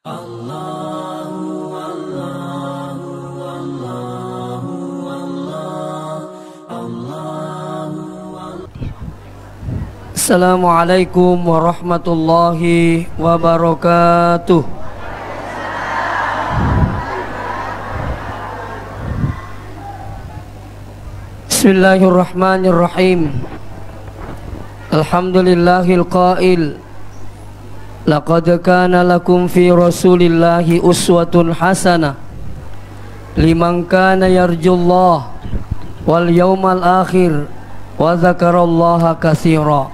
Assalamualaikum warahmatullahi wabarakatuh. Bismillahirrahmanirrahim. Alhamdulillahil qail, laqad kana lakum fi rasulillahi uswatun hasanah liman kana yarjullah wal yawmal akhir wa dzakarallaha katsira.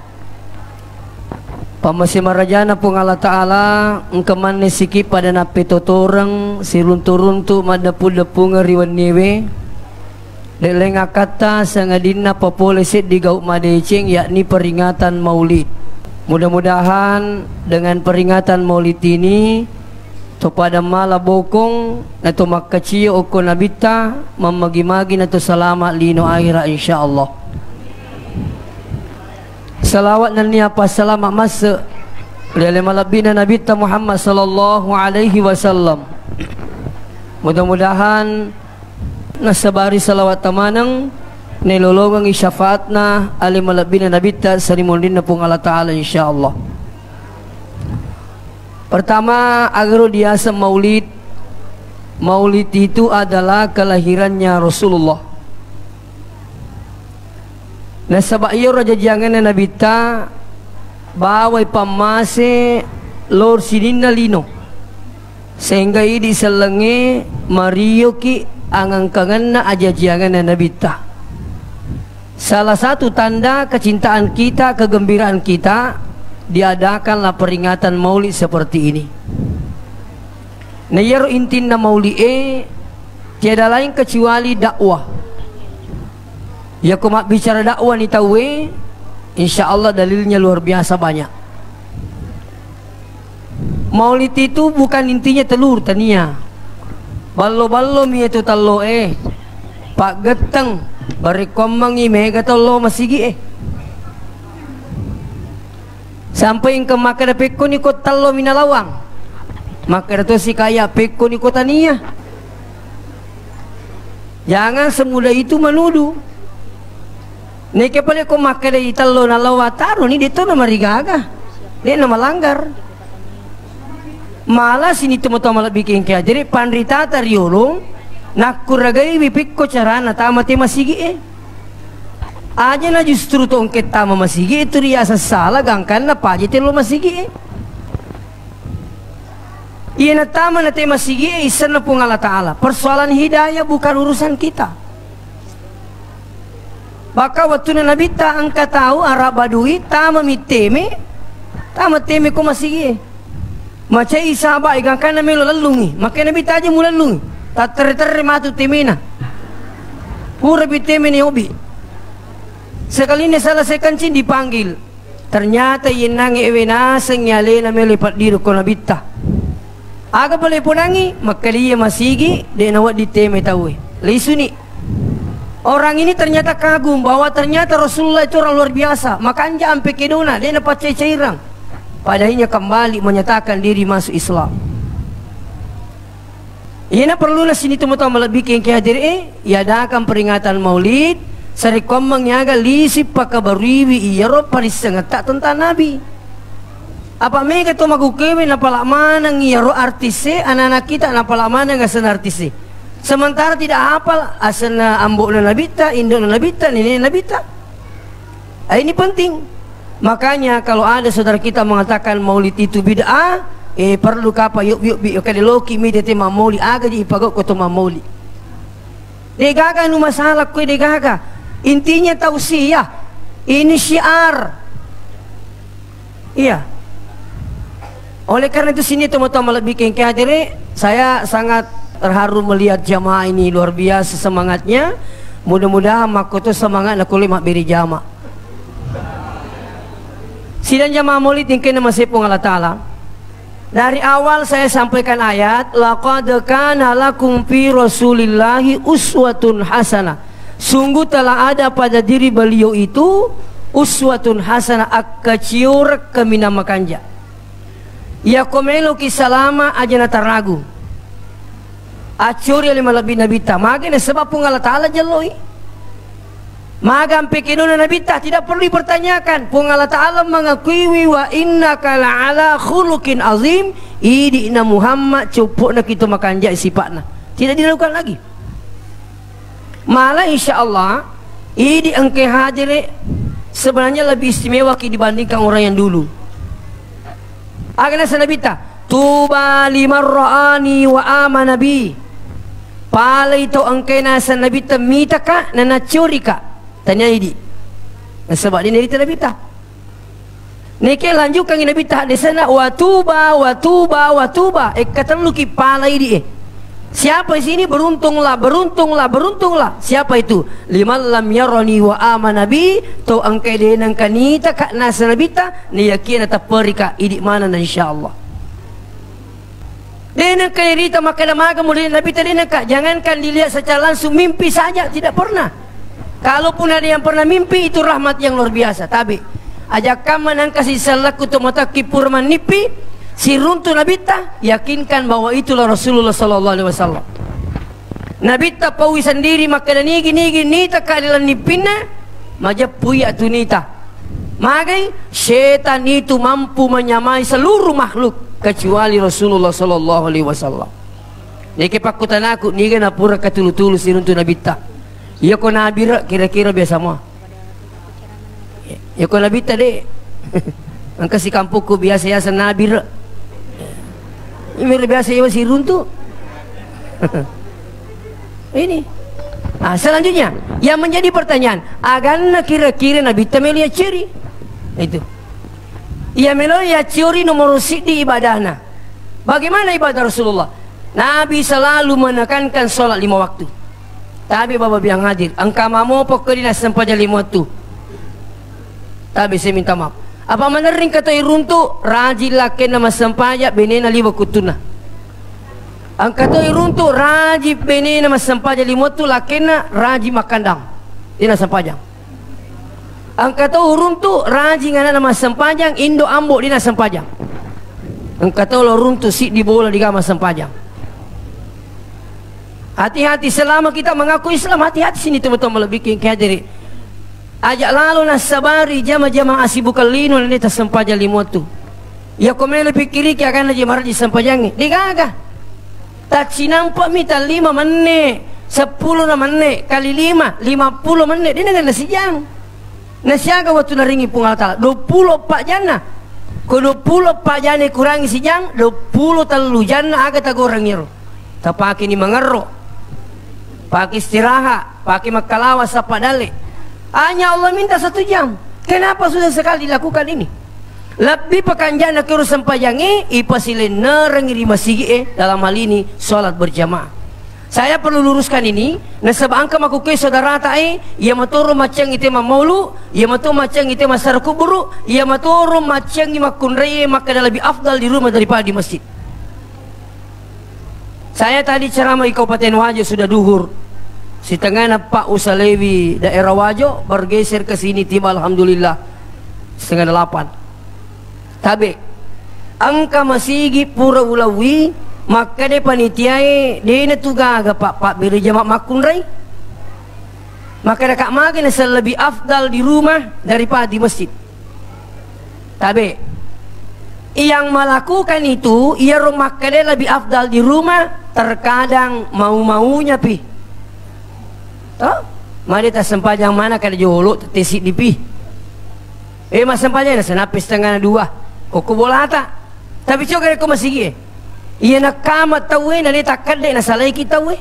Pamasi marajana pung Allah Ta'ala engkeman nisiki pada napi totorang sirunturuntu madapu-dapu ngeriwan niwe delenga kata sangadina populesit di gauk madecing, yakni peringatan maulid. Mudah-mudahan dengan peringatan maulid ini to pada mala bokong nato makkaciyo oko nabita mamagi-magi nato salamat lino akhira insyaallah. Salawat dan niapa selamat masa lihat malabina Nabi Muhammad sallallahu alaihi wasallam. Mudah-mudahan nasabari salawat tamanang nilolongang isyafaatna alim malabina Nabi sarimundin na pung Allah Ta'ala insyaallah. Pertama, agar diasa maulid. Maulid itu adalah kelahirannya Rasulullah. Nah sabak iyo raja jangan na nabita bawai pamase lor sinina lino sehingga ini selenge Mario ki angangkangan na aja jangan na nabita. Salah satu tanda kecintaan kita, kegembiraan kita, diadakanlah peringatan maulid seperti ini. Nah yaro intin na maulid tiada lain kecuali dakwah. Ya kumak bicara dakwah ni tahu insyaallah dalilnya luar biasa banyak. Maulid itu bukan intinya telur tania. Ballo-ballo mi itu tallo Pak geteng bari komangi mega tallo masigi sampai ke maka pekko ni ko tallo minalawang. Maka itu si kaya pekko ni ko tania. Jangan semudah itu menuduh. Neke pala ko makada italo na lawataro ni dito na marigaga. Di na malanggar. Malas ini temo-temo bikin kaya. Jadi pandrita tariolong nakuragay bipik ko carana tama te masigi aja na justru tong tama masigi itu riasa salah gangkan na paje te lo masigi iya na tama na te masigi isan na pong Allah Ta'ala. Persoalan hidayah bukan urusan kita. Baka waktu na nabita ang katao arab badui tama miteme tama teme ko masigi macay isaba igang ka na melo lalungi maka nabita aja mula lungi tatere-tere matu temena pura biteme ni hobi sekali ni salah sekancin dipanggil ternyata yenang ewena sengyale na melo ipat diro ko nabita aga pala ipunangi maka dia masigi de nawat diteme tawe lisuni. Orang ini ternyata kagum bahwa ternyata Rasulullah itu orang luar biasa. Maka anja ampe kedona dia dapat cairang. Padahal kembali menyatakan diri masuk Islam. Ia perlu lah sini teman-teman lebih yang hadir iadakan peringatan Maulid. Sarikom menyaga lisip pakabariwi iyaro paris sangat tak tentang Nabi. Apa mereka tu magukewe napalak mana ngiyaro artise anak-anak kita napalak mana ngasan artise. Sementara tidak hafal asana ambok na nabita, indok na nabita, nenek nabita. Ini penting. Makanya kalau ada saudara kita mengatakan maulid itu bid'ah, perlu kapa yuk kada loki mi tete maulid aga di ipagok ko to maulid. Degaga nu masalah ko degaga. Intinya tausiah. Ini syiar. Iya. Oleh karena itu sini teman-teman lebih kengke hadire, saya sangat terharu melihat jamaah ini luar biasa semangatnya. Mudah-mudahan makoto semangat nak kulit mak beri jamaah. Sidang jamaah maulid yang kena masih pun Allah Ta'ala. Dari awal saya sampaikan ayat laqad kana lakum fi rasulillahi uswatun hasanah. Sungguh telah ada pada diri beliau itu uswatun hasanah akaciur kemina makanja. Ya komelo ki salama aja na taragu. Acuri lima lebih nabita. Magana sebab pun Allah Ta'ala jaloi. Magam pekinuna nabita tidak perlu dipertanyakan. Pun Allah Ta'ala mengakui wa innaka la'ala khuluqin azim. Idi na Muhammad cupuk na kita makan jai sifatna. Tidak dilakukan lagi. Malah insya-Allah idi engke hadir sebenarnya lebih istimewa dibandingkan orang yang dulu. Agana sanabita tuba liman ra'ani wa amana bi. Pala itu engke na sanabita mitaka na nachurika. Tanya idi. Sebab dia cerita nabita. Neke lanjutkan nabita di sana wa tuba wa tuba wa tuba. Kata lu ki pala idi siapa di sini beruntunglah, beruntunglah, beruntunglah. Siapa itu? Liman lam yarani wa amana bi, to angkai denang kanita kak nasanabita ni yakin atau perika idik mana insyaallah. Denang kanita maka namaga mulai nabita denang kak. Jangankan dilihat secara langsung, mimpi saja tidak pernah. Kalaupun ada yang pernah mimpi, itu rahmat yang luar biasa. Tapi ajakkan menangkas isalaku to mata kipur manipi. Si runtuh nabita yakinkan bahwa itulah Rasulullah sallallahu alaihi wasallam. Nabita pawi sendiri maka nigi nita kadilan nipina maja puya tunita. Magai syaitan itu mampu menyamai seluruh makhluk kecuali Rasulullah sallallahu alaihi wasallam. Niki pakutan aku niga na pura katulu-tulu si runtuh nabita. Ya ko nabira kira-kira biasa mo. Ya ko nabita de. Angka si kampungku biasa-biasa nabira. Ini biasa ya si runtuh. Ini. Selanjutnya yang menjadi pertanyaan, agana kira-kira Nabi Tamelia ciri itu. Ia meloya ciri nomor di ibadahna. Bagaimana ibadah Rasulullah? Nabi selalu menekankan solat 5 waktu. Tapi bapak yang hadir, angka mamo pokoknya sampai 5 waktu. Tapi saya minta maaf. Apa menering kata iruntu rajin laken nama sampaya benena liwa kutuna. Ang kata iruntu rajin benena nama sampaya limotu lakena rajin makandang. Dina sampajang. Ang kata uruntu rajin ngana nama sampajang indo ambo dina sampajang. Ang kata uruntu si di bola di gama sampajang. Hati-hati selama kita mengaku Islam, hati-hati sini teman-teman lebih kehadiri. Ajak lalu nasabari jama-jama asibukal lino ni tasampaja limotu. Ya komele pikiri ki akan aja marah di sampajangi. Digaga. Tak sinampak mita 5 menit, 10 na menit kali 5, 50 menit. Dia dengan nasijang. Nasiaga waktu naringi pungal tala 24 jana. Ko 24 jana kurangi sijang, 20 talu jana aga tagorangiro. Tapaki ni mangerro. Paki istirahat, paki makalawas apa dale. Hanya Allah minta 1 jam. Kenapa sudah sekali dilakukan ini? Lebih pekanjang nak urusan pajangi ipasilin nerengi di masjid dalam hal ini solat berjamaah. Saya perlu luruskan ini. Nasab angka makukai saudara ta'i ia maturu macang ite maulu, ia maturu macang ite masar kuburu, ia maturu macang makunrei maka lebih afdal di rumah daripada di masjid. Saya tadi ceramah di Kabupaten Wajo sudah duhur. Si tengah Pak Usalewi daerah Wajo bergeser ke sini tiba alhamdulillah 7:30. Tapi angka masigi pura ulawi maka de panitiae de tugaga pak beri jamak makunrai. Maka dekat makin lebih afdal di rumah daripada di masjid. Tapi yang melakukan itu ia rumah kade lebih afdal di rumah terkadang mau-maunya pi. Oh, mari tak sempajang mana kada jolo tesik di pi. Mas sempajang na senapis tengah 2. Koko bola tak. Tapi coba ko masigi. Iya nak kamat tahu na ni takad na salai kita we.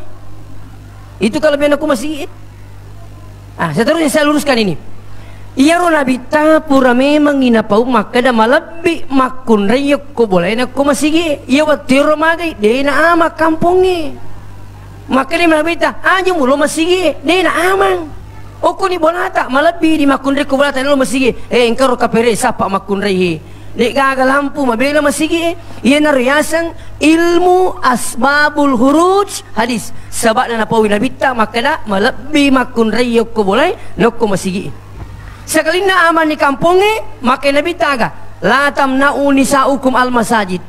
Itu kalau biar aku masigi. Seterusnya saya luruskan ini. Iya ro nabita pura memang inapau maka da malabi makun rayok ko boleh nak ko masigi. Iya watiro magai de na ama kampungi. Maka dia menabita aja mulu masigi dia na amang. Oko ni bonata malabi di makunre ko bolata lo masigi. Engkau kapere sapa makunre hi. Dek gaga lampu mabela masigi. Ia na riasan ilmu asbabul huruj hadis. Sebab na napawi nabita maka da malabi makunre ko boleh noko masigi. Sekali na aman di kampungi maka nabita aga la tamna'u nisa'ukum al masajid.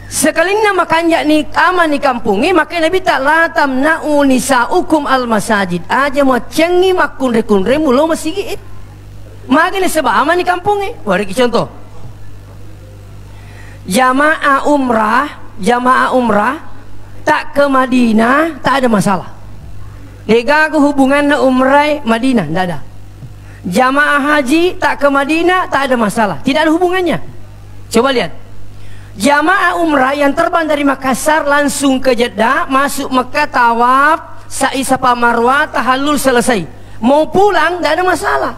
Sekalina makanjak ni aman ni kampung ni, maka Nabi tak latam na'u nisa'ukum al-masajid. Aja mau cengi makun rekun remulo masjid. Maka ni sebab aman ni kampung ni. Bagi contoh. Jamaah umrah tak ke Madinah tak ada masalah. Lega ke hubungan na umrah Madinah tak ada. Jamaah haji tak ke Madinah tak ada masalah. Tidak ada hubungannya. Coba lihat. Jamaah umrah yang terbang dari Makassar langsung ke Jeddah, masuk Mekah, tawaf, sa'i Safa Marwah, tahallul selesai. Mau pulang tidak ada masalah.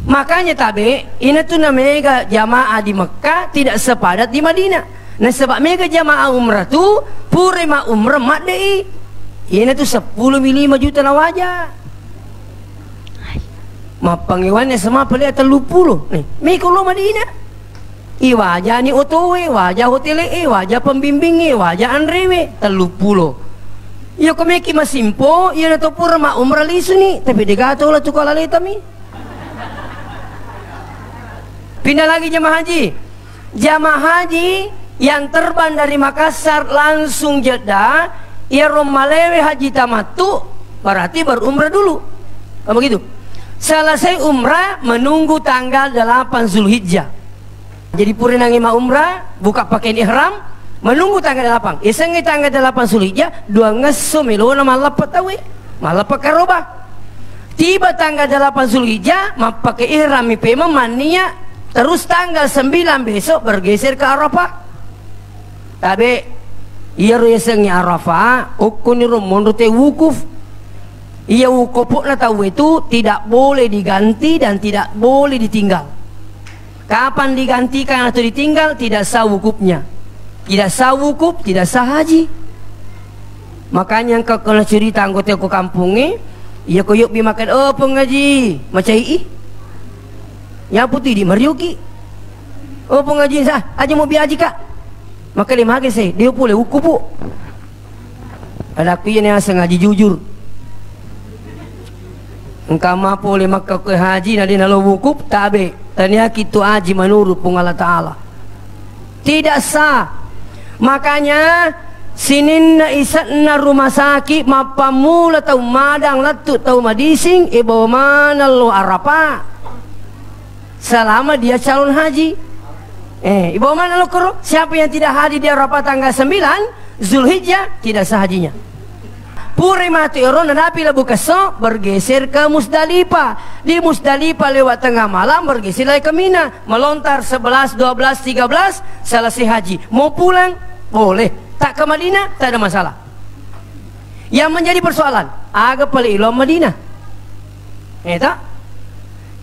Makanya tabe, ini tu namanya jamaah di Mekah tidak sepadat di Madinah. Nah sebab mega jamaah umrah tu purima umrah madai. Ini tu 10 5 juta na wajah. Mapanggiwannya sama pala 30. Nih, mega lo Madinah. Wajah ni otowe, wajah hotel wajah pembimbing wajah andrewe 30. Ya kami ki masimpo, ya na to purma umrah lisu ni, tapi degato la tu kala letami. Pindah lagi jamaah haji. Jamaah haji yang terbang dari Makassar langsung Jeddah, ia romalewe haji tamattu, berarti berumrah dulu. Apa begitu? Selesai umrah menunggu tanggal 8 Zulhijjah. Jadi puri nangima umrah, buka pakaian ihram, menunggu tanggal 8. Isengi tanggal 8 Zulhijjah, dua ngeso melona malapat tawe, malapat karobah. Tiba tanggal 8 Zulhijjah, pakai ihram ipema mania, terus tanggal 9 besok bergeser ke Arafah. Tapi iya resengi Arafah, ukun rum menurut wukuf. Iya wukuf na tahu itu tidak boleh diganti dan tidak boleh ditinggal. Kapan digantikan atau ditinggal tidak sah wukufnya. Tidak sah wukuf, tidak sah haji. Makanya kau kena cerita anggota ke kampung ni, ia koyok bi makan pengaji macam ini. Ya putih di Marioki. Pengaji sah, aja mau bi haji kak. Maka dia makan saya, dia boleh wukuf bu. Ada aku yang sengaja jujur. Engkau mampu oleh maka ke haji nadi nalo wukuf tabe. Tanya kita haji menurut Allah Ta'ala tidak sah. Makanya sinin na isat na rumah sakit mapamula tau madang latu tau madising ibawa mana lo Arafah selama dia calon haji. Ibawa mana lo koro? Siapa yang tidak haji di Arafah tanggal 9 Zulhijjah tidak sah hajinya. Puri mati orang nabi labu kesok bergeser ke Musdalifah. Di Musdalifah lewat tengah malam bergeser lagi ke Mina. Melontar 11, 12, 13 selesai haji. Mau pulang boleh. Tak ke Madinah tak ada masalah. Yang menjadi persoalan agak paling ilo Madinah. Tak?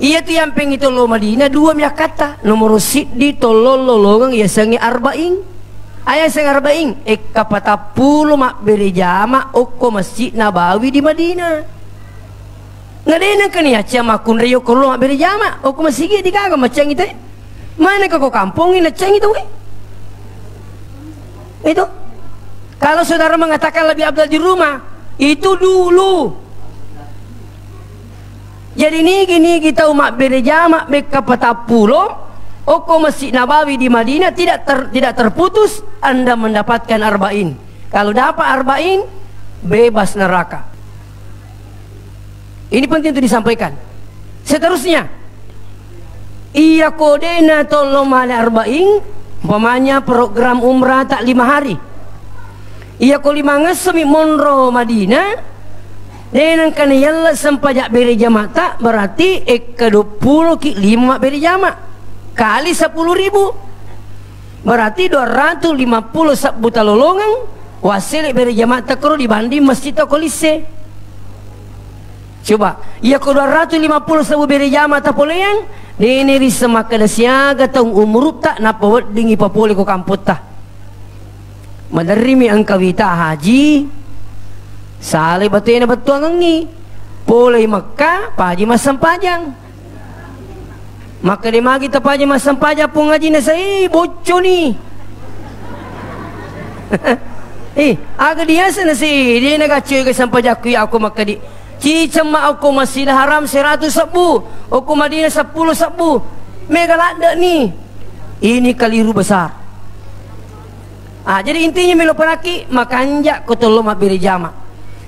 Ia tu yang pengen itu lo Madinah dua minyak kata nomor siddi tolol lolongang ia sengi arba'ing. Ayah sengar baing kapata puluh mak beri jama oko Masjid Nabawi di Madinah. Ngadena kan ya cama kun reyo kalau mak beri jama oko masjid di kagak macam itu. Mana kau kampung ini macam itu Itu. Kalau saudara mengatakan lebih abdal di rumah, itu dulu. Jadi ni kita umat beri jama kapata puluh oko Masjid Nabawi di Madinah tidak terputus Anda mendapatkan arba'in. Kalau dapat arba'in bebas neraka. Ini penting untuk disampaikan. Seterusnya iya kodena tolong male arba'in umpamanya program umrah tak 5 hari. Iya ko 5 ngesemi monro Madinah dengan kana yalla sempajak beri jamak tak berarti ke 20 ki 5 beri jamak kali 10.000 berarti 250 sabbuta lolongan wasil beri jamaah takro dibanding masjid kolise. Coba ia ko 250 sabu beri jamaah tapoleang ini risema kada siaga tong umur tak napa wedding ipapole ko kamput ta madarimi ang kawita haji sale batena batuang ni pole Makkah paji masam pajang. Maka dia magi tepaja masam paja pun ngaji na saya bocor ni. Agak dia sana sih dia nak cuy ke sampai jaku aku maka di cicema aku Masjidil Haram 100 sabu, aku Madinah 10 sabu. Mega lada ni. Ini keliru besar. Jadi intinya milo penaki makanja kutulung mabiri jama.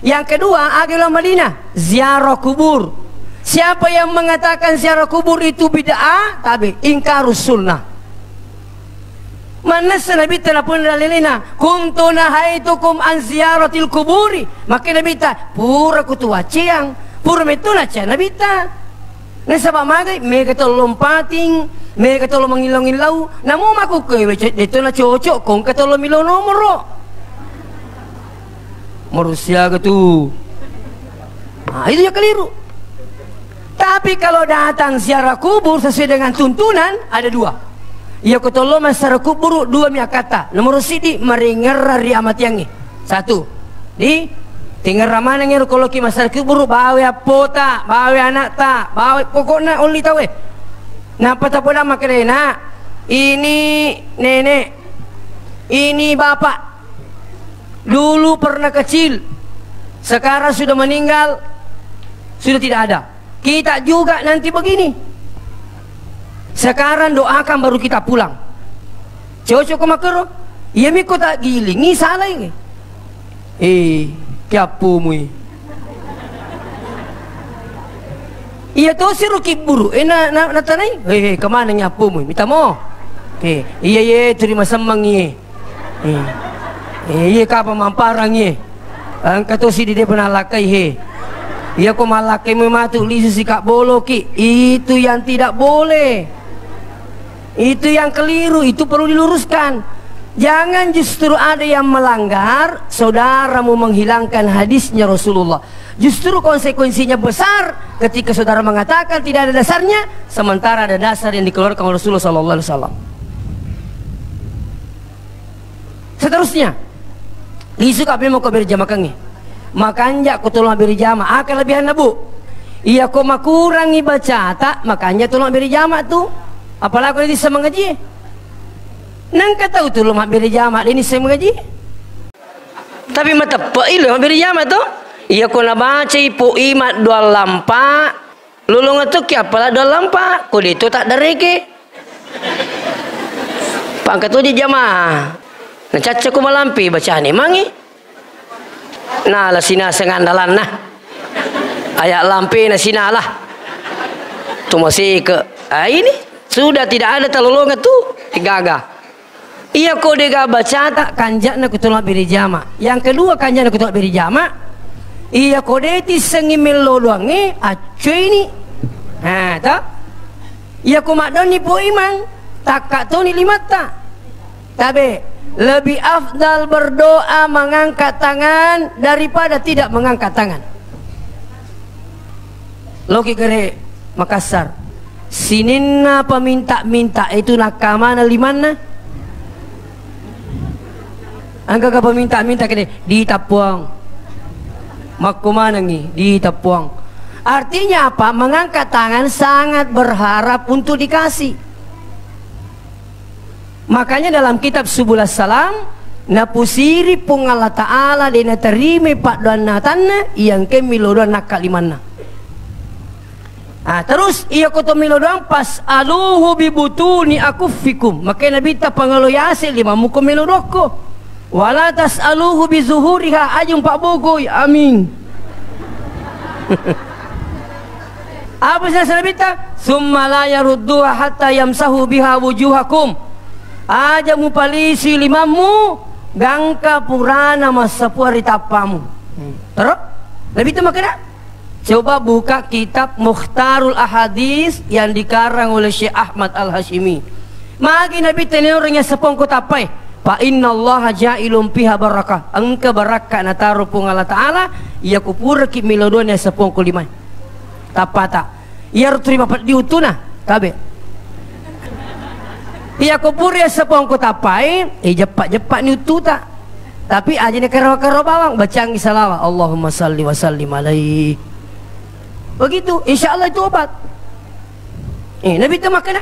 Yang kedua, agilo Madinah, ziarah kubur. Siapa yang mengatakan ziarah kubur itu bid'ah, tapi ingkarus sunnah. Mana Nabi telepon dalilina, kuntu nahaitukum an ziyaratil kuburi. Maka Nabi ta pura kutua ciang, pura metuna cia Nabi ta. Nasabak magai mereka tolong lompating, mereka tolong mengilau-ilau. Namun aku ke itu na cocok kong ketolong milo nomor. Manusia gitu. Itu ya keliru. Tapi kalau datang ziarah kubur sesuai dengan tuntunan ada dua. Ya ketolong ziarah kubur dua miak kata. Nomor sidi meringar ri amat yangi. Satu. Di tinggal ramana ngero kalau ki masyarakat kubur bawa pota, bawa anak ta, bawa pokoknya only tahu. Napa tak boleh makan nak? Ini nenek, ini bapak. Dulu pernah kecil, sekarang sudah meninggal, sudah tidak ada. Kita juga nanti begini. Sekarang doakan baru kita pulang. Cocok makero. Iya mi kota giling, ni salah ini. Kiapu mui. Iya to si ruki buru. Na tanay. Kemana nyapu mui? Minta mo. Iya terima sembang ye. Iya ka pamamparang ye. Ang kato si dide penalakai he. Iya ko malaki mematu lisu sikap boloki. Itu yang tidak boleh. Itu yang keliru. Itu perlu diluruskan. Jangan justru ada yang melanggar, saudaramu menghilangkan hadisnya Rasulullah. Justru konsekuensinya besar ketika saudara mengatakan tidak ada dasarnya, sementara ada dasar yang dikeluarkan oleh Rasulullah SAW. Seterusnya, lisu kapi mau kau berjamakannya. Makanya aku tolong beri jama akan lebihan nabu. Iya kau makurangi baca tak, makanya tolong beri jama tu. Apalagi kalau bisa mengaji. Nang kata tolong beri jama ini saya mengaji. Tapi mata pak ilu beri jama tu. Iya kau nak baca ipu imat dua lampa. Lulung tu kia apalah dua lampa. Kau itu tak dereke. Pangkat tu di jama. Nah caca ku malampi bacaan ni mangi. Nah lah sina sengandalan nah. Ayat lampi na sina lah. Tu masih ke ini sudah tidak ada terlolongan tu gaga. Iya kau dega baca tak kanjak nak kutolak beri jama. Yang kedua kanjak nak kutolak beri jama. Iya kau deti sengimil lo doang ni acuy ni. Tak. Iya kau makdon ni po imang tak kat tu ni lima tak. Tapi lebih afdal berdoa mengangkat tangan daripada tidak mengangkat tangan. Loki kere Makassar. Sininna peminta-minta itu nakamana limana? Angka peminta-minta kene di Tapuang. Makumana ngi di Tapuang. Artinya apa? Mengangkat tangan sangat berharap untuk dikasih. Makanya dalam kitab Subulas Salam napusiri pung Allah Ta'ala dena terima pak doan natanna yang ke milodoan nakalimanna. Terus iya koto milodoan pas aluhu bibutuni akufikum. Makanya Nabi ta pangaloyase lima muko milodoko. Wala tas aluhu bizuhuriha ajung pak bogoy. Amin. Apa sahaja Nabi ta? Summa la yarudduha hatta yamsahu biha wujuhakum. Aja mu palisi limamu gangka purana masapuari tapamu. Terus lebih itu makanya coba buka kitab Mukhtarul Ahadis yang dikarang oleh Syekh Ahmad Al-Hashimi. Magi Nabi tenornya sepongko tapai. Fa innallaha ja'ilum fiha barakah. Angka barakah nataru pung Allah Ta'ala ia kupura ki milodonnya sepongko lima. Tapata. Ia terima diutuna tabe. Iya kupur ya sepongko tapai, jepak-jepak ni utu tak. Tapi aja ni karo-karo bawang bacang salawat. Allahumma salli wa sallim alaihi. Begitu, insya Allah itu obat. Nabi itu makan.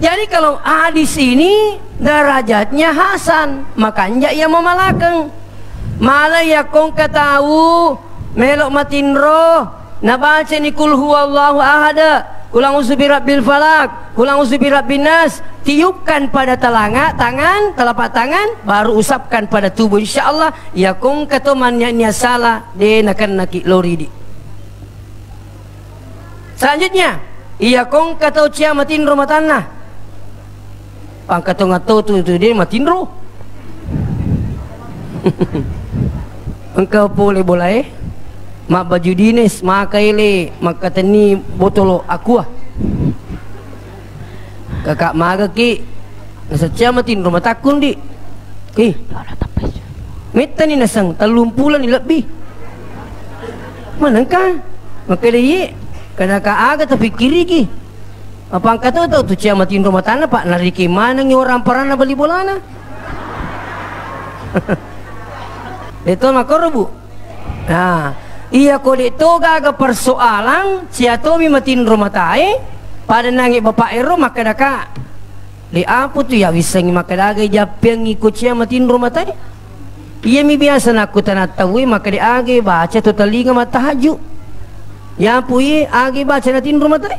Jadi kalau hadis ini derajatnya hasan, makanya ia memalakang. Malah ya kong ketahu melok matin roh, nabaca ni kul huwallahu ahada. Qul a'udzu birabbil falaq, qul a'udzu birabbin nas. Tiupkan pada tangan, telapak tangan, baru usapkan pada tubuh. Insyaallah ya kung katomannya nya salah de nakan naki lori di. Selanjutnya, iya kung katau cia matin rumah tanah. Pang katau ngatau tu dia matin ro. Engkau boleh mak baju dinas, mak kaile, mak katani botolo aqua. Kakak maga ki, nasa cia matin rumah takun di. Meta ni nasang 30 ni lebih. Mana kan? Maka dia kena kaaga tapi kiri ki. Apa angkat tu cia matin rumah tanah pak nariki mana ngi orang parana beli bolana. Itu makoro bu. Nah, iya kode itu gaga persoalan cia tomi matin rumah tae pada nangi bapak ero maka daka. Li apa tu ya bisa ngi maka daga japeng ikut cia matin rumah tae. Iya mi biasa nak tanah tahu maka dia age baca tu telinga mata haju. Ya puye age baca natin rumah tae.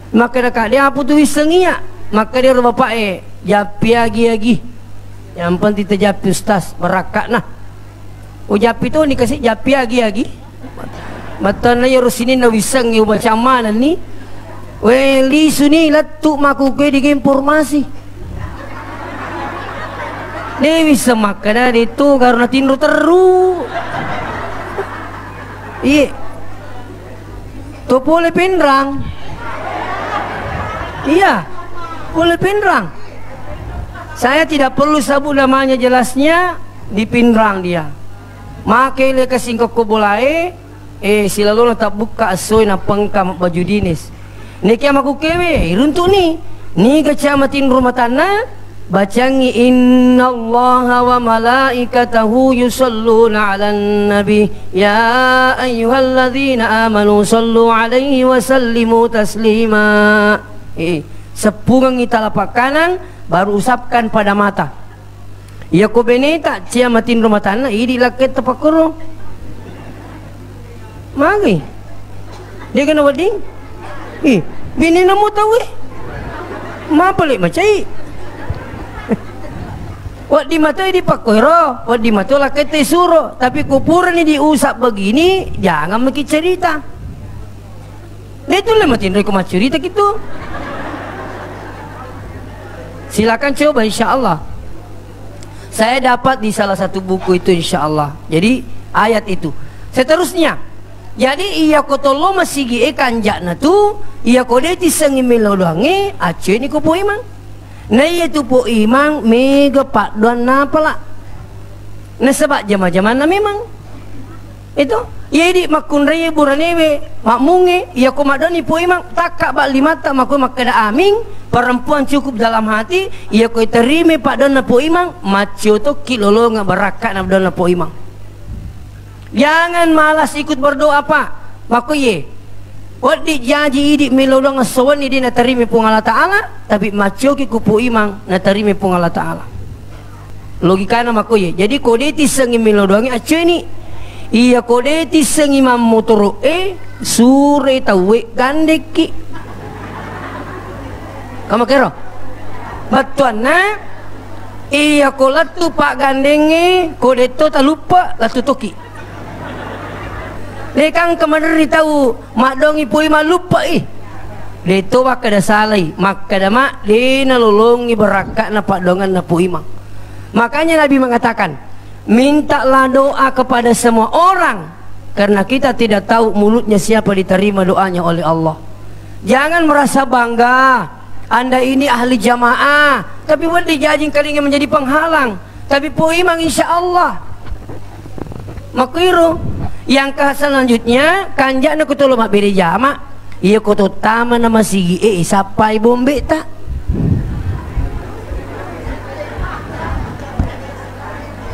Maka daka dia apa tu wisengia maka dia bapak japi agi. Yang penting terjapi ustaz berakat nah. Japi tu ni kasih japi agi. Mata na yo sini na wiseng yo macam mana ni? Weli suni latu maku ke di informasi. Dia bisa makan itu karena tindu teru. Iya. Tu boleh pinrang. Iya. Boleh pinrang. Saya tidak perlu sabut namanya jelasnya di pinrang dia. Makai le kasih kau boleh. Silalu tak buka asoi na pengkam baju dinis. Ni kiam aku kewe runtuk ni. Ni kecamatin rumah tanah. Bacangi innallaha wa malaikatahu yusalluna 'alan nabi ya ayyuhalladzina amanu sallu 'alaihi wa sallimu taslima. Sepungang telapak kanan baru usapkan pada mata. Ya ko beneta cia matin rumah tanah idi laket tapakuro. Magi. Dia kena wedding. Bini namu tahu ma pelik macai. Wak di mata di pakoro, wak di mata lah kete suruh. Tapi kuburan ni diusap begini, jangan maki cerita. Dia tu lah matin reko mak cerita gitu. Silakan coba insya-Allah. Saya dapat di salah satu buku itu insya-Allah. Jadi ayat itu. Seterusnya. Jadi iya kotolo masih gie kanjakna tu, iya kode tisengi melodangi, ace ni kupo imang. Nah itu po imang mega pak doan napa lah. Nah sebab jama-jama na memang itu. Ya di makun raya buranewe makmunge ya ko madoni po imang takak bak limata makun makada aming perempuan cukup dalam hati ya ko terime pak doan na po imang macio to kilolo nga barakat na doan na po imang. Jangan malas ikut berdoa pak. Makoye wadi janji idik melolong asawan ini na terima pung Allah Ta'ala tapi maco ki kupu imang na terima pung Allah Ta'ala logika na makoye. Jadi kode tisengi melolongi ace ni iya kode tisengi mamotoro sure tawe gandeki kamu kero batuan na iya kolatu pak gandenge kode to tak lupa latu toki. Lekang kemarin tahu mak dong ipui mak lupa Deto mak kada salai mak kada mak dina lolongi berakat na pak dongan na pu imang. Makanya Nabi mengatakan mintalah doa kepada semua orang karena kita tidak tahu mulutnya siapa diterima doanya oleh Allah. Jangan merasa bangga Anda ini ahli jamaah tapi wadi jajing kali ingin menjadi penghalang tapi pu imang insyaallah makiru. Yang ke selanjutnya kanjak nak kutolo mak beri jama iya kutu tama nama sigi sapai bombe tak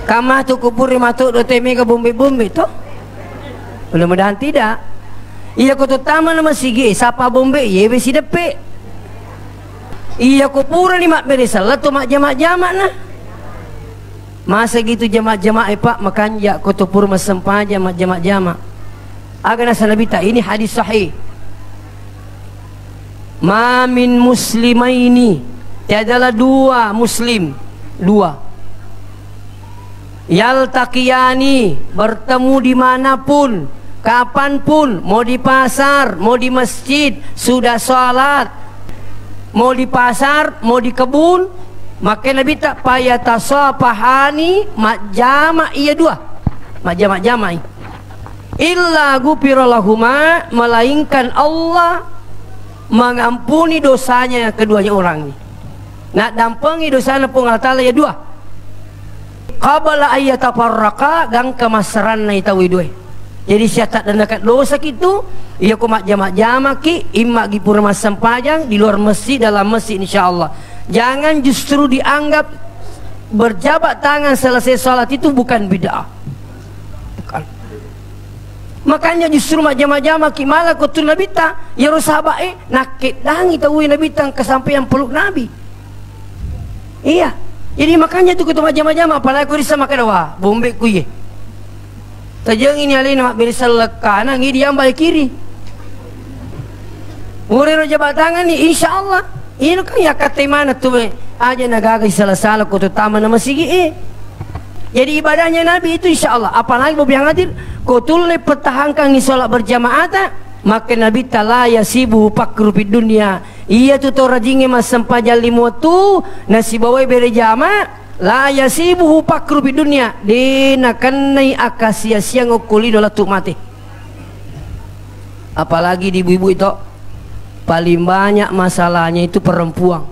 kamah tu kupuri matuk do teme ke bombe tu mudah-mudahan tidak. Iya kutu tama nama sigi sapa bombe iya besi depe iya kupuri mak beri salat tu mak jamak-jamak nah. Masa gitu jamaah-jamaah pak makan ya kutupur mesempah jamaah-jamaah agak nasa Nabi tak ini hadis sahih. Ma min muslimaini, tiadalah dua muslim, dua. Yaltaqiyani, bertemu dimanapun, kapanpun, mau di pasar, mau di masjid, sudah sholat, mau di pasar, mau di kebun, maka Nabi tak payatasafahani, mak jama' iya dua, mak jama' illa ghufira lahuma, melainkan Allah mengampuni dosanya keduanya orang ni. Nak dampengi dosanya pun Allah Ta'ala ya dua. Qabala ayyatafarraqa, gang kemasaran na itawi dua. Jadi siapa tak dekat dosa kitu, ia ko mak jama' ki, imma gi pura sampajang di luar masjid, dalam masjid insyaallah. Jangan justru dianggap berjabat tangan selesai salat itu bukan bid'ah. Bukan. Makanya justru mak jama' ki malah kutul Nabi ta, ya sahabat nakit dangi tahu Nabi tang kesampaian peluk Nabi. Iya. Jadi makanya tu kutul mak jama' apalagi aku risa makan wah, bombe ku ye. Tajang ini alin mak berisal kanan, ini dia balik kiri. Ngure jabat tangan ni insyaallah. Ini kan ya kata mana tu aja nagaga salah-salah kutu taman nama sigi Jadi ibadahnya Nabi itu insyaallah. Apalagi bobi yang hadir kutul le pertahankan ni solat berjamaah tak, maka Nabi tala yasibu pakru fid dunia. Iya tu to rajinge mas sampajal limu tu nasi bawai bere jamaah la yasibu pakru fid dunia. Dinakan nai akasia siang ukuli dola tu mati. Apalagi di ibu-ibu itu paling banyak masalahnya itu perempuan.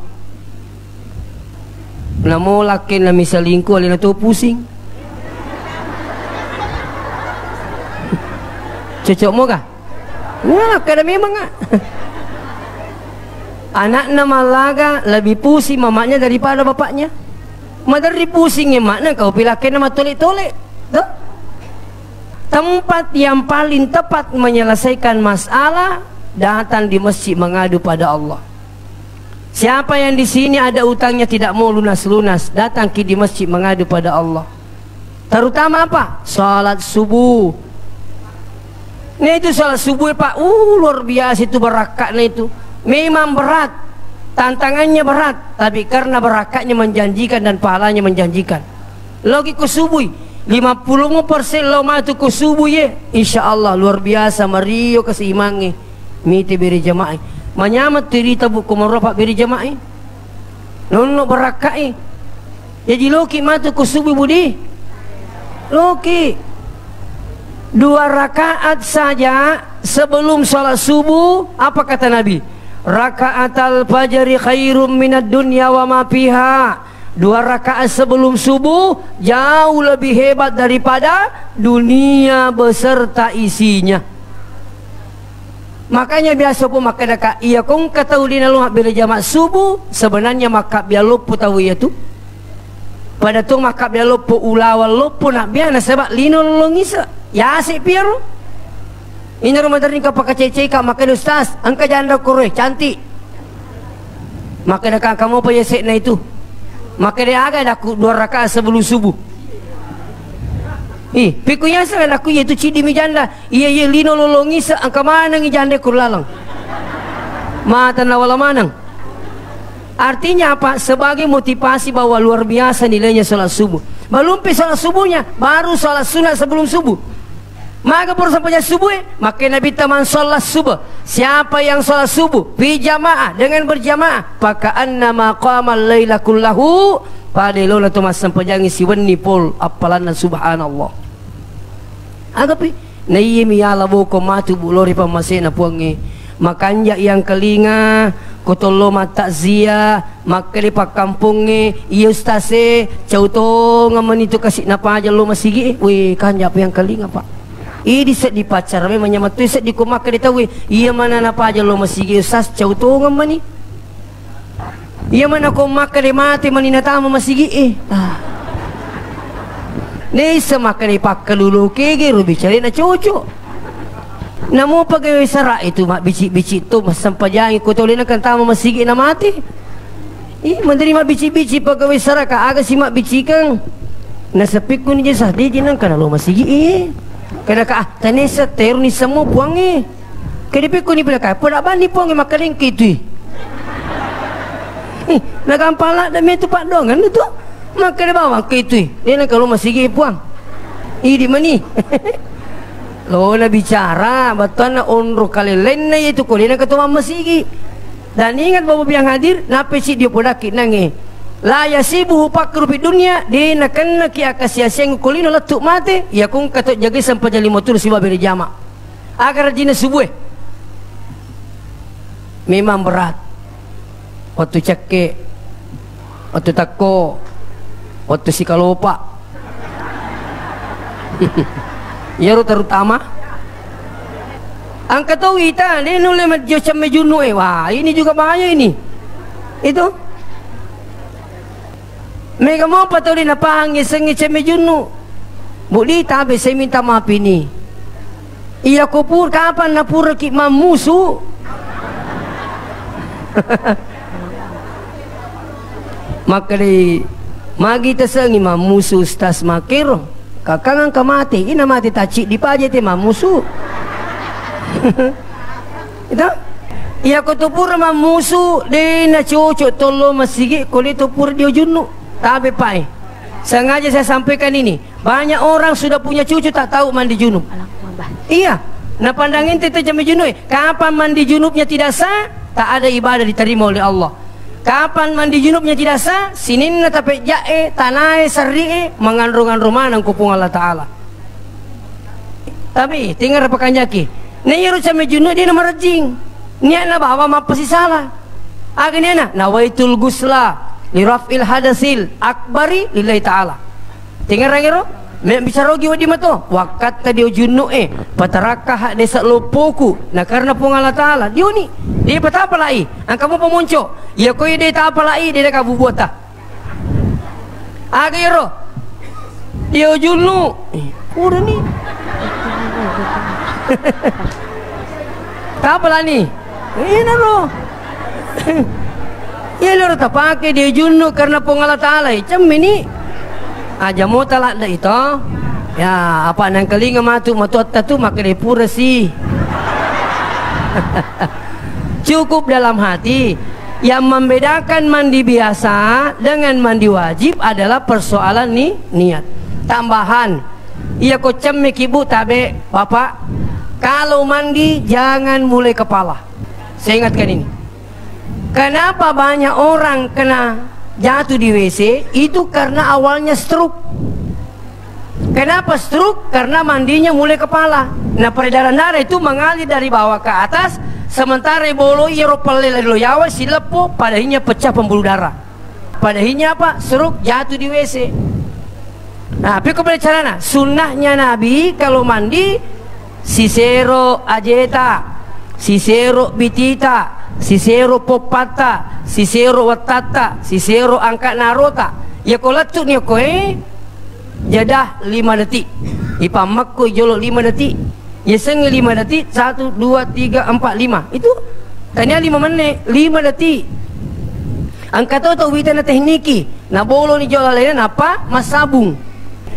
Namo laki na misalingku alina tu pusing. Cocok mo kah? Wah, kada memang ah. Anak nama laga lebih pusing mamanya daripada bapaknya. Madari pusing makna kau pilakin nama tolek-tolek. Tempat yang paling tepat menyelesaikan masalah, datang di masjid mengadu pada Allah. Siapa yang di sini ada utangnya tidak mau lunas-lunas, datang di masjid mengadu pada Allah. Terutama apa? Salat subuh. Nah itu salat subuh Pak, luar biasa itu berakatnya itu. Memang berat, tantangannya berat, tapi karena berakatnya menjanjikan dan pahalanya menjanjikan. Logik subuh 50% lo matu ku subuh ye, insyaallah luar biasa Mario keseimangnya. Miti beri jamaah manyamat tiri tabu kumaropak beri jamaah nono berakai. Jadi loki matu ku subuh budi loki 2 rakaat saja sebelum salat subuh. Apa kata Nabi? Rakaatal fajri khairum minad dunya wa ma fiha. 2 rakaat sebelum subuh jauh lebih hebat daripada dunia beserta isinya. Makanya biasa pun maka dekat iya kong kata ulina lu bila jamaah subuh sebenarnya maka biar lupu tahu ya tu. Pada tu maka biar lupu ulawal lupu nak biar sebab lino longisa ya si piru. Ini rumah dari kau pakai cecek kau makan ustaz angka janda kureh cantik. Maka dekat kamu apa ya sekna itu. Maka dia agak aku 2 rakaat sebelum subuh. Pikunya sangat aku yaitu cidi mi janda. Iya lino lolongi angka mana ngi janda kurlalang. Mata nawala manang. Artinya apa? Sebagai motivasi bahwa luar biasa nilainya salat subuh. Belum salat subuhnya, baru salat sunat sebelum subuh. Maka baru sampainya subuh, maka Nabi taman salat subuh. Siapa yang salat subuh fi jamaah dengan berjamaah, maka annama qama al-laila kullahu. Pada lola tu masam pejangi si wenni pol apalan subhanallah. Agapi na iya mi ala boko matu bulori pamasena puangi. Makanya yang kelinga kotolo mata zia makali pak kampunge iya stase cauto ngaman itu kasih napa aja lo masigi we kanja apa yang kelinga pak. Ini set di pacar me menyamatu set di kumaka ditawi iya mana napa aja lo masigi ustaz cauto ngamani. Iya mana ko makan mati maninatama masigi Nei semakan ipak kelulu kege rubi cari na cucu. Namo pagawai sara itu mak bici-bici tu masampajangi ko tolina kan tama masigi na mati. Mandiri mak bici-bici pagawai sara ka aga si mak bici kang nasapik ko ni jasa di jinan kana lo masigi kada ka tanesa teru ni samo puangi. Kedipi ko ni pila ka pada bani puangi makaling kitu. Nagampala dami itu pak dong kan itu. Maka dia bawa ke itu. Dia nak kalau masih gini puang. Di mana? Lo na bicara, betul na onro kali lain na itu kau dia nak ketua masih. Dan ingat bapak yang hadir, napa sih dia podaki nange. La yasibuhu pakru fi dunia, dia nak kena ki akasia-sia kulino letuk mate, ya kung katok jaga sampai jali motor siwa beri jama. Agar jina subuh. Memang berat. Waktu cekek, waktu tako, waktu sikalopa. Ya terutama. Angkat tahu kita, dia nulis macam mejunu wah ini juga bahaya ini. Itu. Mereka mau patau dia napahang sengi cemejunu. Budi tabe saya minta maaf ini. Iya kupur kapan napura ki mamusu. Maka di magi tersengi mamusu stas makiro. Kakangan kamati, ina mati taci di paje te mamusu. Itu? Iya kutupur mamusu de na cucu tolo masigi kulit tupur dia junu. Tabe pai. Sengaja saya sampaikan ini. Banyak orang sudah punya cucu tak tahu mandi junub. Iya. Nah pandangin tete jam junub. Kapan mandi junubnya tidak sah, tak ada ibadah diterima oleh Allah. Kapan mandi junubnya tidak sah, sinin na tape jae, tanai sarri mengandungan rumahan kupung Allah Taala. Tapi tinggal repakan jaki. Nayaro jam junub dia nama rajing. Niat na bawa apa sih salah? Agaknya nawaitul gusla lirafil hadasil akbari lillahi ta'ala. Tinggal rangero bicara rogi wadi mato wakat tadi ujunu pataraka hak desa lopoku na karena pungala ta'ala dia ni dia patapa lai ang kamu pemunco ya koi dia tak apa lai dia kabu buata agero dia ujunu udah ni tak apa lah ni ini lo ya lo tak pakai dia junuk karena pengala ta'ala macam ini aja mau talak dah itu ya apa nang kelinga matu tu maka dia pura sih. Cukup dalam hati. Yang membedakan mandi biasa dengan mandi wajib adalah persoalan niat. Tambahan iya kocam mekibu tabe bapak kalau mandi jangan mulai kepala. Saya ingatkan ini. Kenapa banyak orang kena jatuh di WC? Itu karena awalnya stroke. Kenapa stroke? Karena mandinya mulai kepala. Nah peredaran darah itu mengalir dari bawah ke atas. Sementara bolo Eropa Yawa si lepo padahinya pecah pembuluh darah. Padahinya apa? Stroke jatuh di WC. Nah tapi kepada caranya sunnahnya Nabi kalau mandi sisero ajeta, sisero bitita, sisero popata, sisero watata, sisero angkat narota. Ya kolatut ni koe jadah 5 detik. Ipamak ko jolo 5 detik. Ya seng 5 detik 1 2 3 4 5. Itu tanya 5 menit 5 detik. Angkat tu wita na tekniki. Na bolo ni jolo lain apa? Masabung.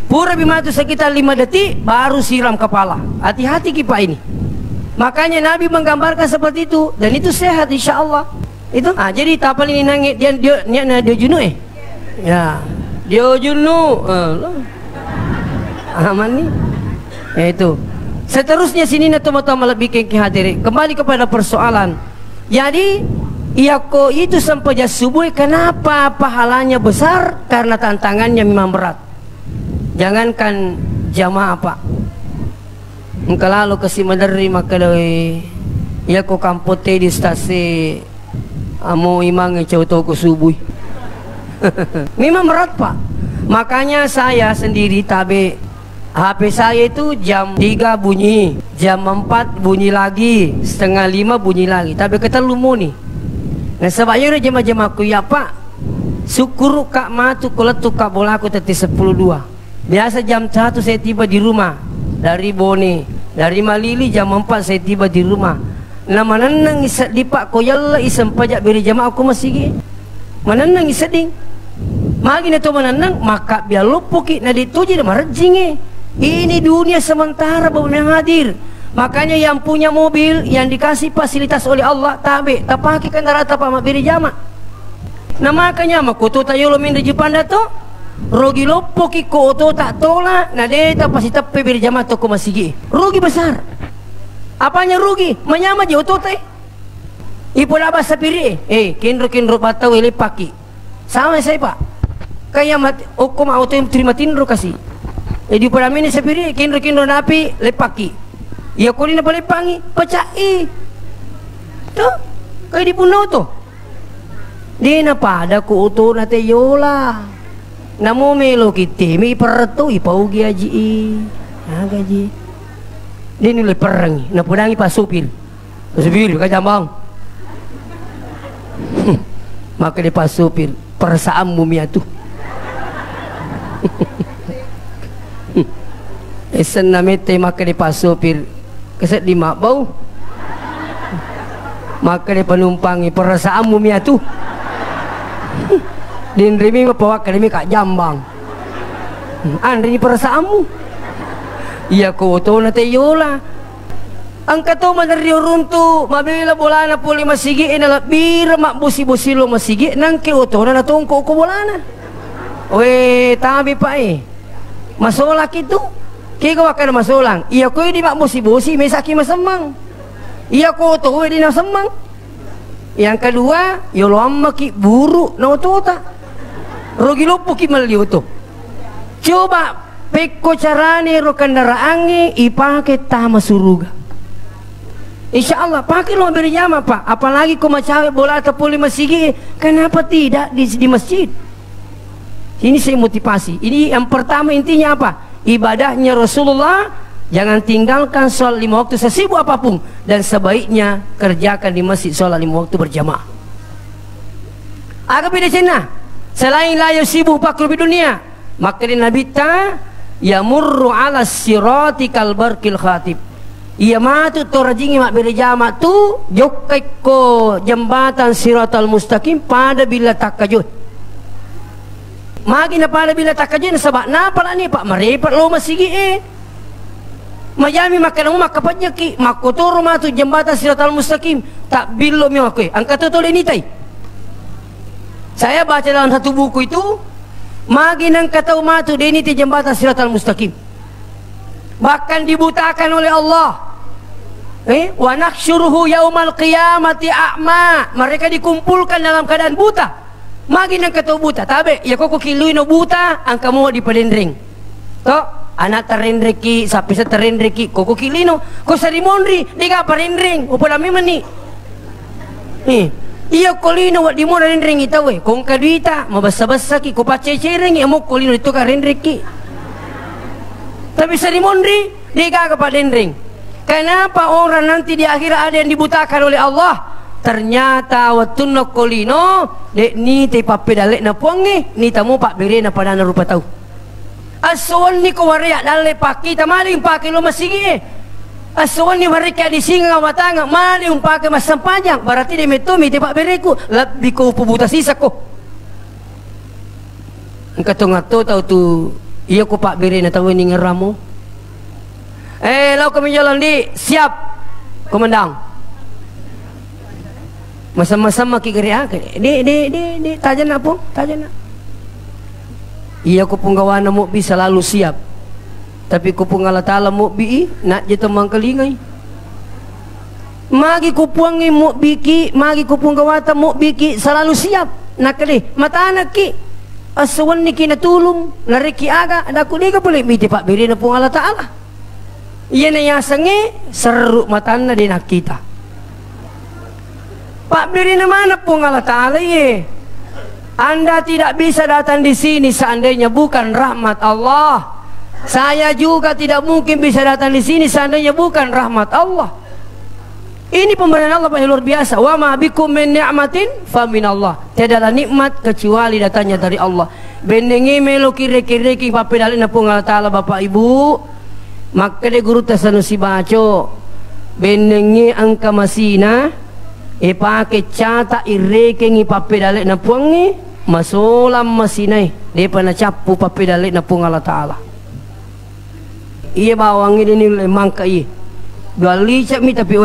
Pura bimatu sekitar 5 detik baru siram kepala. Hati-hati kipa ini. Makanya Nabi menggambarkan seperti itu dan itu sehat insyaallah. Itu jadi tapal ini nangis dia junu ya dia junu aman nih itu seterusnya sini natoma lebih ke hadiri kembali kepada persoalan. Jadi Iyako itu sampai subuh kenapa pahalanya besar karena tantangannya memang berat. Jangankan jamaah pak kalau kasi madari makadaway iya ko kampote di stasi amo imang icauto ko subuh. Memang berat pak. Makanya saya sendiri tabe HP saya itu jam 3 bunyi, jam 4 bunyi lagi, setengah 5 bunyi lagi. Tabe ketelu mo nih. Nah sebabnya jam aku ya pak syukur kak matu kuletuk kak bola aku teti 10.2. Biasa jam 1 saya tiba di rumah dari Bone, dari Malili jam 4 saya tiba di rumah. Nah mananang isa di pak ko yalla isam pajak beri jamaah aku masih mananang isa ding. Magi na to mananang maka biar lupuki na dituji na marjing Ini dunia sementara bapak yang hadir. Makanya yang punya mobil yang dikasih fasilitas oleh Allah tabe tapaki kendaraan tapa beri jamaah. makanya makuto tayo lo min Jepang dato rogi lopo ki koto tak tola na deta pasti tepe berjamaah toko masigi rugi besar. Apanya rugi? Menyama je otote. Ipo dah bahasa piri. Kinro batau ele paki. Sama saya pak. Kaya mati oko ma auto terima tinro kasih. Di pada mini sepiri kinro napi lepaki. Ia kuli na boleh pangi pecai. Tu kaya di puno tu. Di na pada ku uto na teyola. Namo melo kiti mi pertu ipau gaji. Ha gaji. Dia ni le perang na pudangi pa supir. Supir ka jambang. Maka dia pa supir perasaan mumia tu. Esen namete maka dia pa supir keset di mak bau. Maka dia penumpangi perasaan mumia tu. Din rimi bawa kademi kak jambang. Andri perasaanmu. Iya ko to na teyola. Ang kato manario runtu mabila bola na puli masigi inala bira mak busi lo masigi nang ke oto na natungko ko bola na. We tabi pa masola kitu. Kiko akan masolang. Iya ko di mak busi mesaki masemang. Iya ko to we di na semang. Yang kedua yo lo amma ki buru na otota. Rogi lupu ki maliu to. Coba peko carane ro kendaraannya ipake tama suruga. Insyaallah pakai lo berjamaah pak. Apalagi kau macawe bola atau puli masigi, kenapa tidak di masjid? Ini saya motivasi. Ini yang pertama intinya apa? Ibadahnya Rasulullah. Jangan tinggalkan sholat 5 waktu sesibuk apapun, dan sebaiknya kerjakan di masjid sholat 5 waktu berjamaah. Agak beda cina. Selain layu sibuk pakul di dunia, maka di Nabi ta yamurru ala sirati kal barqil khatib. Ia matu to rajingi mak berjamaah tu jokai ko jembatan siratal mustaqim pada bila takajud. Magi na pada bila takajud sebab napa lah ni pak merepet lo masigi Majami makan makapatnya ki makotor matu jembatan siratal mustaqim tak bilo mi aku angkat to lenitai. Saya baca dalam satu buku itu magi nang kata matu deni ti jembatan siratal mustaqim. Bahkan dibutakan oleh Allah. Wa nakhsyuruhu yaumal qiyamati a'ma. Mereka dikumpulkan dalam keadaan buta. Magi nang kata buta tabe ya koko kilui no buta angka mo di padendring. To anak terendreki sapi terendreki koko kilino ko sarimonri diga parendring upada mimani. Iya kolino wat di mo rendring itawe kong kaduita mabasa-basa ki ko pacecereng ya mo kolino itu ka rendreki. Tapi sarimonri diga ka padendring. Kenapa orang nanti di akhirat ada yang dibutakan oleh Allah? Ternyata watunno kolino dek ni te papedalek na puangi ni tamu pak bere na pada na rupa tahu. Aswan ni ko waria dalle paki tamaling paki lo masigi. Aswan ni mereka di singa watanga maling paki masam panjang berarti de metomi te pak bereku labbi ko pubuta sisa ko. Engka ngato tahu tu iya ko pak bere na tahu ni ngeramu. Lau kami jalan di siap komandan. Masa-masa ki geria di tajana po tajana. Iya ko punggawana mo bi selalu siap. Tapi ko pungala taala mo bi nak je temang kelingai. Magi ko puangi mo biki, magi ko punggawata mo biki selalu siap. Nakali mata anak ki aswan ni kinatulong nariki aga ada ko di ka puli mi pak biri na pungala taala. Iya na yasangi seru matana di nakita. Pak biri na mana pungala taala ye. Anda tidak bisa datang di sini seandainya bukan rahmat Allah. Saya juga tidak mungkin bisa datang di sini seandainya bukan rahmat Allah. Ini pemberian Allah yang luar biasa. Wa ma bikum min ni'matin fa min Allah. Tiadalah nikmat kecuali datangnya dari Allah. Bendengi melo kire-kire ki papedalin na pung Allah Taala Bapak Ibu. Maka de guru tasanusi baco. Bendengi angka masina pake cata ireke ngi papedalin na puangi masolam masinai depa na capu papedalin na pung Allah Taala. Iya bawang ini lemang ka iya. Dua licak mi tapi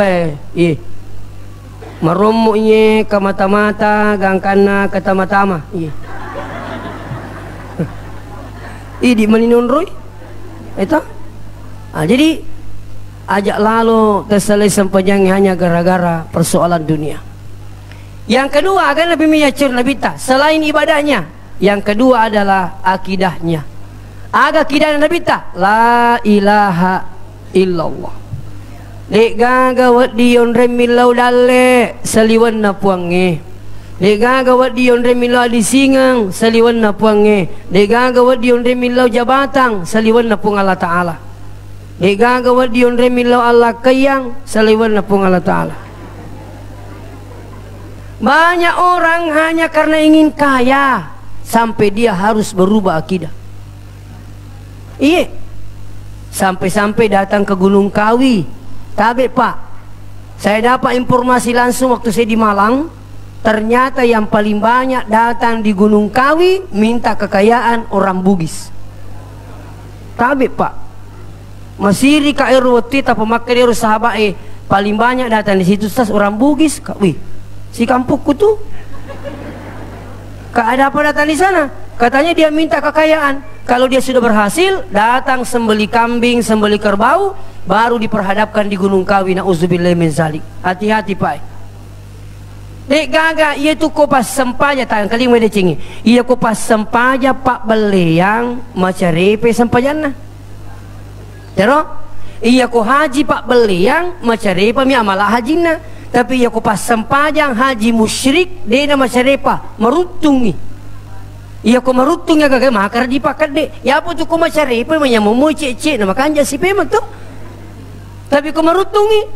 Maromoknya ke mata-mata, gangkana ke tama-tama. Iya. Idi maninun roy. Itu. Jadi ajak lalu terselai sempajang hanya gara-gara persoalan dunia. Yang kedua kan lebih menyacur lebih tak. Selain ibadahnya, yang kedua adalah akidahnya. Aga akidah Nabi tak. La ilaha illallah. Dek gagawat dion remilau dalle saliwan na puange. Dek gagawat dion remilau di singang saliwan na puange. Dek gagawat dion remilau jabatang saliwan na pung Allah Ta'ala. Dek gagawat dion remilau Allah kayang saliwan na pung Allah Ta'ala. Banyak orang hanya karena ingin kaya sampai dia harus berubah akidah. Iya. Sampai-sampai datang ke Gunung Kawi. Tapi Pak, saya dapat informasi langsung waktu saya di Malang. Ternyata yang paling banyak datang di Gunung Kawi minta kekayaan orang Bugis. Tapi Pak, masih ka erwati tapi makai dia sahabat paling banyak datang di situ tas orang Bugis. Wih, si kampungku tuh. Ada apa datang di sana? Katanya dia minta kekayaan. Kalau dia sudah berhasil, datang sembeli kambing, sembeli kerbau, baru diperhadapkan di Gunung Kawi. Na'udzubillah min zalik. Hati-hati Pak. Dek gaga, ia tu kopas sempaja tangan kali mau dicingi. Ia kopas sempaja Pak Beleang macarepe sempajana. Terus, ia ko haji Pak Beleang macarepe mi amalah hajina. Tapi ia kopas sempajang haji musyrik dia nama macarepa merutungi. Iya ko marutung ya gagal makar dipakat dek. Ya apa tu ko macarepa menyamumu cek-cek nama kanja si pemak tu. Tapi ko marutungi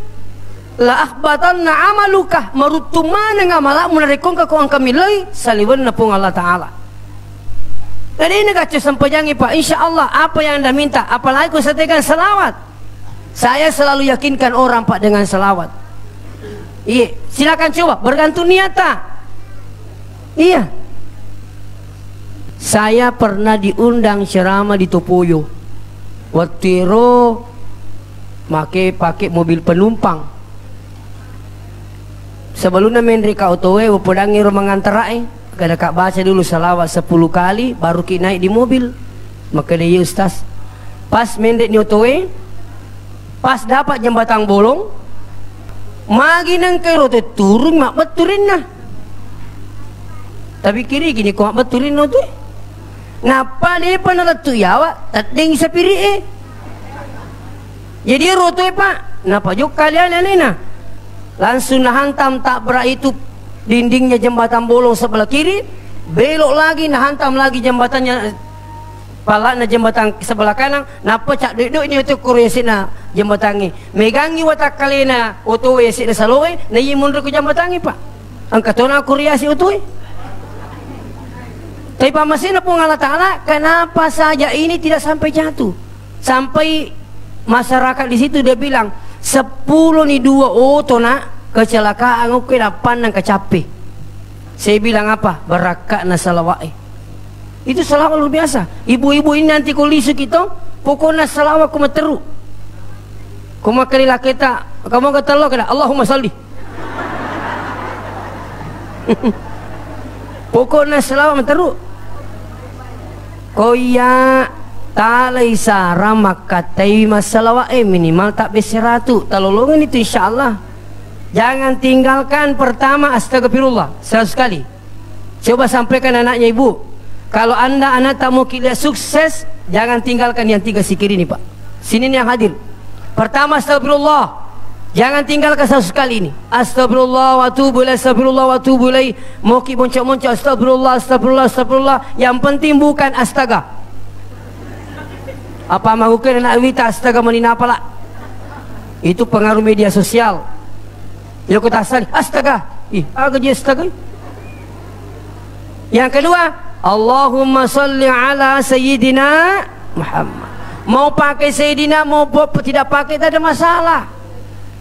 la akhbatanna amaluka marutung mana ngamala menarekong ka ko ang kamilay saliwan na pong Allah Ta'ala. Jadi ini kaca sempejangi Pak, insyaallah apa yang anda minta, apalagi ko satekan salawat. Saya selalu yakinkan orang Pak dengan salawat. Iya, silakan coba bergantung niata. Iya. Saya pernah diundang ceramah di Topoyo. Waktu itu pakai mobil penumpang. Sebelumnya mendrika otowe upodangi mengantarai. Kada kak baca dulu salawat 10 kali baru ki naik di mobil. Maka dia ustaz. Pas mendek ni otowe, pas dapat jembatan bolong, magi nang kero turun mak beturin nah. Tapi kiri gini kok mak beturin no tu. Ngapa dia pernah tu ya wak tading sapiri jadi roto Pak napa juk kalian Lena langsung hantam tak berat itu dindingnya jembatan bolong sebelah kiri belok lagi hantam lagi jembatannya palana jembatan sebelah kanan napa cak duduk ini itu kuriasina jembatannya megangi watak kalena otowe sida salowe nayi mundur ke jembatannya Pak angkatona kuriasi otowe. Tapi Pak Masih pun Allah Ta'ala kenapa saja ini tidak sampai jatuh sampai masyarakat di situ dia bilang 10 nih 2 oto nak kecelakaan oke dapan nang kecape. Saya bilang apa berakat na salawat itu salawat luar biasa. Ibu-ibu ini nanti kulisu kita pokoknya salawat kuma teru kuma kalilah kita kamu kata Allah kada Allahumma salli pokoknya salawat teru. Koya talai sara makatai masalah minimal tak beseratu talolongan itu insyaallah. Jangan tinggalkan pertama astagfirullah 100 kali. Coba sampaikan anaknya ibu. Kalau anda anak tak mau kita sukses, jangan tinggalkan yang 3 zikir ini Pak. Sini nih yang hadir. Pertama astagfirullah. Jangan tinggalkan 100 kali ini. Astagfirullah wa atubu ilaih, astagfirullah wa atubu ilaih. Mau ki boncok-boncok astagfirullah, astagfirullah, astagfirullah. Yang penting bukan astaga. Apa mengukir anak wita astaga menina pala. Itu pengaruh media sosial. Ya kata asal astaga. Agak je astaga. Yang kedua, Allahumma salli ala sayyidina Muhammad. Mau pakai sayyidina mau tidak pakai tak ada masalah.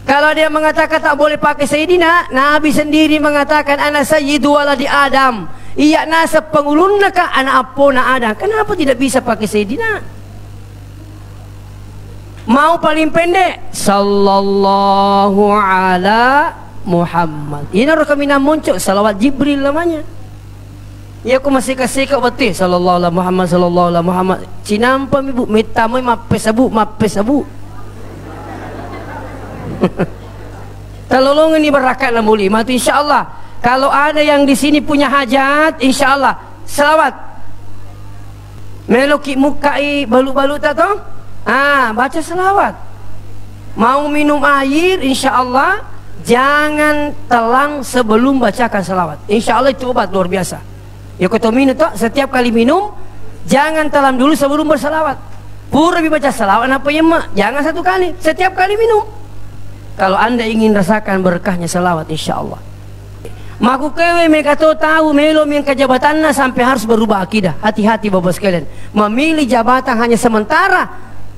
Kalau dia mengatakan tak boleh pakai Sayyidina, Nabi sendiri mengatakan ana sayyidu waladi Adam. Iya nasa pengulunna ka anak apona Adam. Kenapa tidak bisa pakai Sayyidina? Mau paling pendek sallallahu ala Muhammad. Ini harus kami nak muncul salawat Jibril namanya. Ya aku masih kasih kat betul sallallahu alaihi Muhammad sallallahu alaihi Muhammad. Cinampa ibu minta moi mape sabu. Tolong ini berakat lah muli. Mati insyaallah. Kalau ada yang di sini punya hajat, insyaallah selawat. Meloki mukai balu-balu tak tahu? Baca selawat. Mau minum air, insyaallah jangan telang sebelum bacakan selawat. Insyaallah itu obat luar biasa. Ya kau minum tak, setiap kali minum jangan telan dulu sebelum berselawat. Pura baca selawat apa ya mak? Jangan satu kali, setiap kali minum. Kalau anda ingin rasakan berkahnya selawat, insyaallah. Maku kewe mereka tahu melo yang kejabatannya sampai harus berubah akidah. Hati-hati bapak sekalian. Memilih jabatan hanya sementara,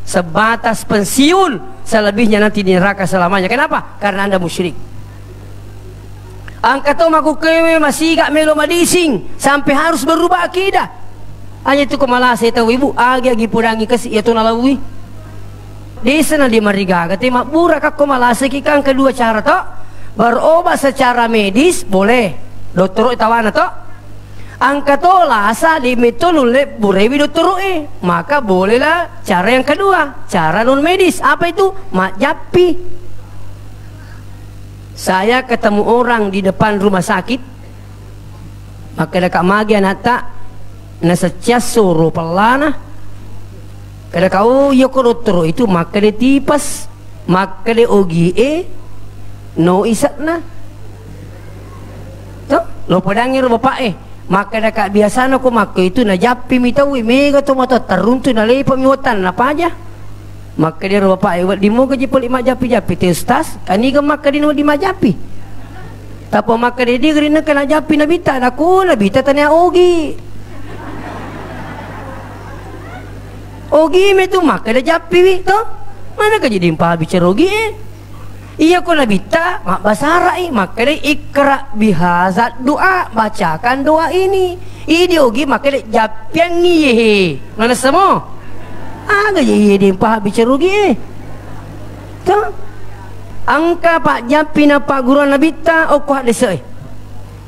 sebatas pensiun, selebihnya nanti di neraka selamanya. Kenapa? Karena anda musyrik. Angkat tu maku kewe masih gak melo madising sampai harus berubah akidah. Hanya itu kemalah saya tahu ibu agi pudangi kasih ya tu nalawi. Di sana di mariga kata mak burak aku malah sekikan kedua cara tu berobat secara medis boleh. Dokter tawana tu. Angkat tu lah asa di metode lep burewi dokter maka bolehlah cara yang kedua, cara non medis. Apa itu? Mak japi. Saya ketemu orang di depan rumah sakit, maka dekat magi anak tak nasa ciasoro pelana. Kada kau yo korotro itu maka dia tipas, maka dia ogi no isatna. Tu lo padangir bapak maka dekat biasa aku maka itu na japi mitawi mega tu mata teruntu na lepa miwatan apa aja. Maka dia bapak di mo gaji poli mak japi-japi te ustaz kani ke maka di no di mak japi tapi maka dia gerina kena japi nabita aku nabita tanya ogi me tu maka dia japi wi to mana ka jadi empah bicara ogi iya ko nabita mak basara maka dia ikra bihazat doa bacakan doa ini ogi maka dia japian ni mana semua agak je dia paham bicara rugi tu angka pak japi na pak guru nabita okuh desa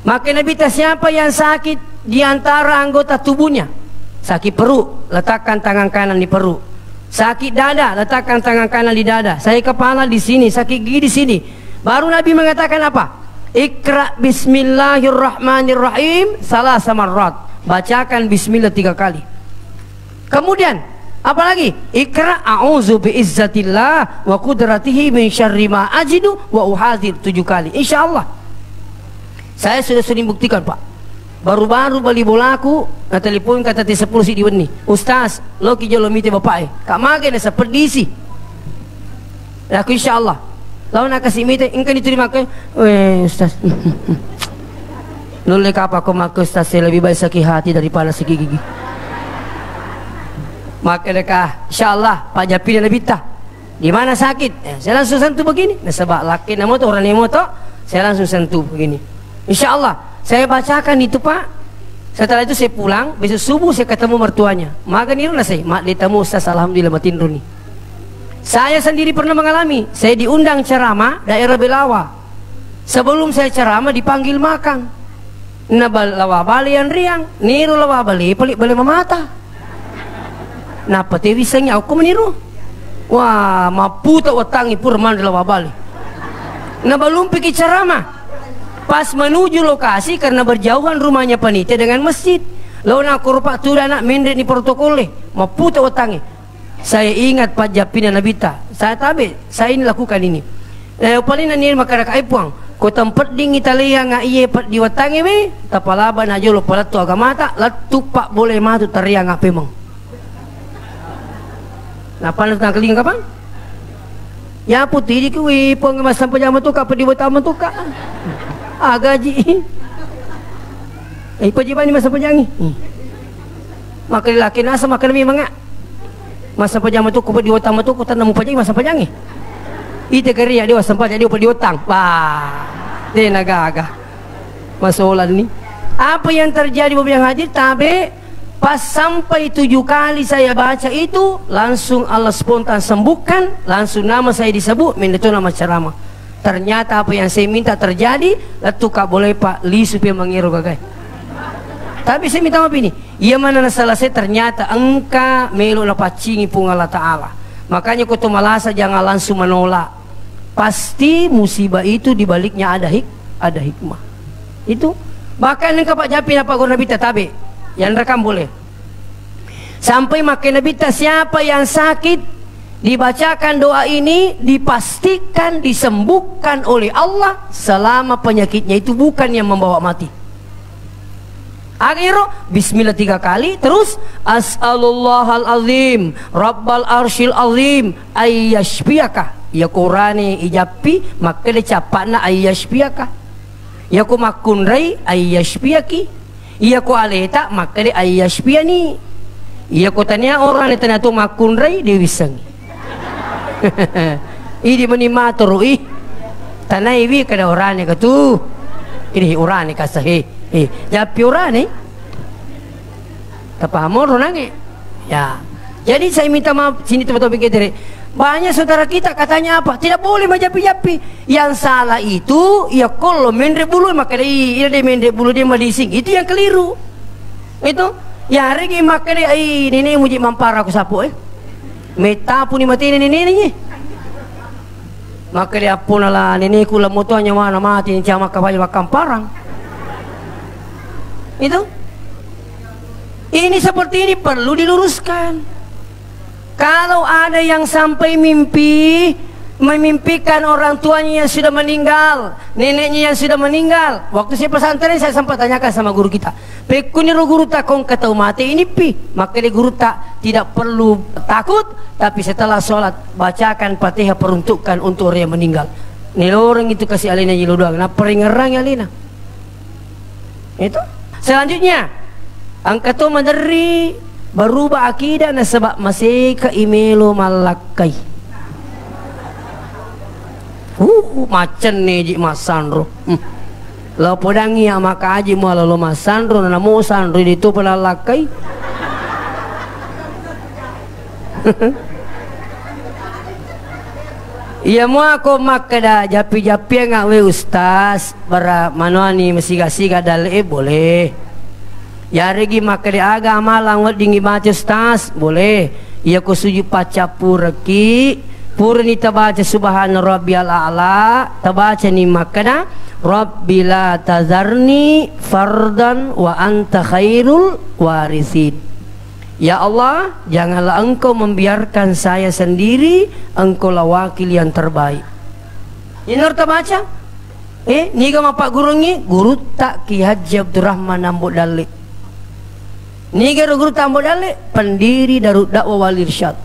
maka nabita siapa yang sakit di antara anggota tubuhnya sakit perut letakkan tangan kanan di perut sakit dada letakkan tangan kanan di dada sakit kepala di sini sakit gigi di sini baru Nabi mengatakan apa ikra bismillahirrahmanirrahim salah samarrat bacakan bismillah 3 kali kemudian apalagi ikra a'udzu biizzatillah wa qudratihi min syarri ma ajidu wa uhadzir 7 kali insyaallah. Saya sudah sering buktikan pak. Baru-baru bali bolaku na telepon kata T10 si diweni ustaz lo ki jolo mite bapak kak mage na sepedisi aku insyaallah lawan nak kasih mite engkan diterima ke ustaz nolek apa ko mak ustaz saya lebih baik sakit hati daripada sakit gigi. Maka dekah insyaallah Pak Japi dan Nabita di mana sakit saya langsung sentuh begini sebab laki nama tu orang nemo tu saya langsung sentuh begini insyaallah saya bacakan itu pak setelah itu saya pulang besok subuh saya ketemu mertuanya maka niru saya mak ditamu ustaz alhamdulillah matin runi saya sendiri pernah mengalami saya diundang ceramah daerah Belawa sebelum saya ceramah dipanggil makan na lawa bali yang riang niru lawa bali pelik bali memata. Napa te bisanya aku meniru wah mapu tak watangi purman dalam wabali na belum pergi ceramah pas menuju lokasi karena berjauhan rumahnya panitia dengan masjid lalu aku rupa tu anak mendek ni protokol mapu tak watangi saya ingat Pak Japi dan Nabita saya tabe saya ini lakukan ini paling nanti makara kai puang ko tempat ding Italia nga iye pat diwatangi be tapalaban aja lo palat tu agama tak latu pak boleh matu teriang apa memang. Napa nak keling kapan? Ya putih di kuwi pengemas sampai jam tu kapa dibuat aman tu kak. Gaji. Pajiban ni masa panjang ni. Maka lelaki nasa makan mi mangak. Masa panjang tu kapa dibuat aman tu ko tanam panjang masa panjang ni. Ite kari dia sampai jadi upa diutang. Wah. Dia nagaga. Masolan ni. Apa yang terjadi beberapa hadir tabe pas sampai 7 kali saya baca itu langsung Allah spontan sembuhkan langsung nama saya disebut itu nama ceramah ternyata apa yang saya minta terjadi, lalu kak boleh pak li supaya mengiru gagai. Tapi saya minta maaf ini, ia mana selesai ternyata engkau melu na pacingi pung Allah Ta'ala. Makanya kau malasa jangan langsung menolak. Pasti musibah itu dibaliknya ada hikmah. Itu bahkan engkau pak japin apa guna bita tabe, yang rekam boleh. Sampai makin nabita siapa yang sakit, dibacakan doa ini, dipastikan disembuhkan oleh Allah selama penyakitnya itu bukan yang membawa mati. Akhirnya bismillah 3 kali, terus as'alullahal azim rabbal arsyil azim ayyashfiyaka. Ya Qur'ani ijapi maka dicapakna ayyashfiyaka. Ya ku makunrai ayyashfiyaki. Ya ku aleta maka de ayyashfiyani. Ya ku tanya orang ni tanya tu makunrai dia wisang. Ini menimatur ih. Tanai wi kada orang ni katu. Ini orang ni kasahi. Japi orang ni tapaham orang ni ya. Jadi saya minta maaf sini teman-teman pikir banyak saudara kita katanya apa tidak boleh majapi-japi. Yang salah itu ya kalau mendrek bulu maka dia mendrek bulu dia madising, itu yang keliru. Itu ya hari ini maka dia ini muji mampara aku sapu meta pun ni mati ini maka dia pun lah ini kula motonya mana mati ni cama kabaya bakam parang. Itu ini seperti ini perlu diluruskan. Kalau ada yang sampai memimpikan orang tuanya yang sudah meninggal, neneknya yang sudah meninggal. Waktu saya pesantren saya sempat tanyakan sama guru kita, pekuni guru tak kong ketau mati ini pi, maka dia guru tak tidak perlu takut, tapi setelah sholat bacakan Fatihah peruntukkan untuk orang yang meninggal. Nih orang itu kasih alina jilu doang, nah peringerang alina. Itu. Selanjutnya, angka tu madari berubah akidah na sebab masih ke imelo malakai. Macan ni ji masandro. Lo podangi maka aji mo lo masandro na mo sandro dito palalakai. Iya mo ako makada japi-japi nga we ustaz para manuani masiga-siga dali boleh. Ya regi makada agama lang wadingi baca ustaz boleh. Iya ko suju paca puraki purni tabaca subhana rabbiyal a'la tabaca ni makada rabbila tazarni fardan wa anta khairul warisin. Ya Allah, janganlah engkau membiarkan saya sendiri, engkau lah wakil yang terbaik. Ini harus baca. Ni gama Pak Guru ni, Guru tak Ki Haji Abdurrahman Ambok Dalik. Ni guru tak Ambok Dalik, pendiri Darut Dakwah Wal Irsyad.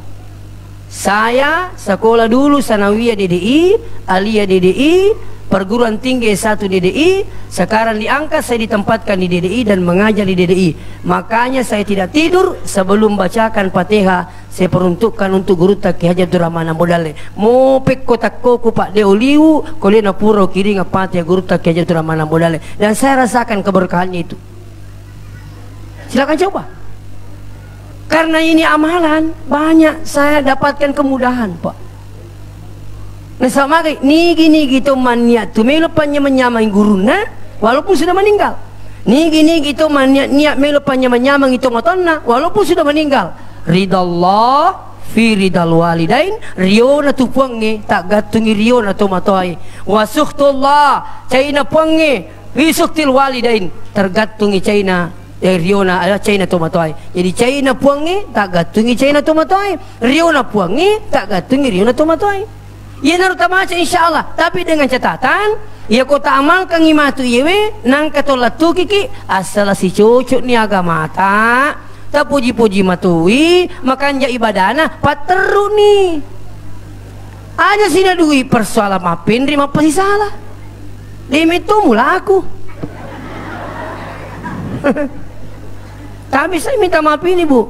Saya sekolah dulu Sanawiyah DDI, Aliyah DDI, perguruan tinggi S1 DDI. Sekarang diangkat saya ditempatkan di DDI dan mengajar di DDI. Makanya saya tidak tidur sebelum bacakan Fatihah. Saya peruntukkan untuk guru tak Ki Haji Abdurrahman Ambodale. Mo pek kotak koko Pak Deoliu, kalian apuro kiri ngapati ya guru tak Ki Haji Abdurrahman Ambodale. Dan saya rasakan keberkahannya itu. Silakan coba. Karena ini amalan banyak saya dapatkan kemudahan Pak. Nah sama kayak nigi gitu maniat tu melupanya menyamai guruna walaupun sudah meninggal. Nigi gitu maniat niat melupanya menyamai itu matonna walaupun sudah meninggal. Ridallah fi ridal walidain riona tu puange tak gatungi riona tu matoi. Wasuhtullah caina puange wisuktil walidain tergatungi caina riona ada caina tu matoi. Jadi caina puange tak gatungi caina tu matoi. Riona puange tak gatungi riona tu matoi. Ia naruh tamaca insyaallah, tapi dengan catatan ia kota amalkan ngimatu iwe nang katolatu kiki asal si cucuk ni agama tak puji-puji matui makanya ibadana pateru ni aja sina duit persoalan mapin rima pasti salah demi itu mula aku. Tapi saya minta maaf ini Bu,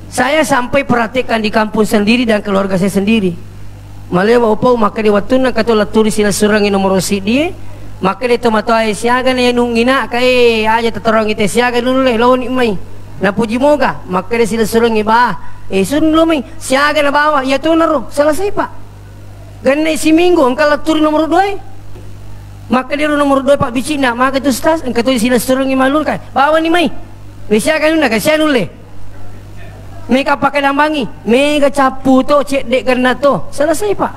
saya sampai perhatikan di kampung sendiri dan keluarga saya sendiri. Malewa upau maka di waktu na katola tulis sila surangi nomor dia maka di tomato ay siaga na yanung ina kay aja tatorong ite siaga nulule lawan imay na puji moga maka di sila surangi ba sun lumay siaga na bawa ya tunaro selesai Pak Ganai si minggu engkau laturi nomor 2. Maka dia nomor 2 Pak Bicik nak maka tu ustaz engkau tu sila serungi malul kan. Bawa ni mai. Bisa kan nak kasihan ule. Mereka pakai dambangi. Mereka capu tu cek dek kena tu. Selesai Pak.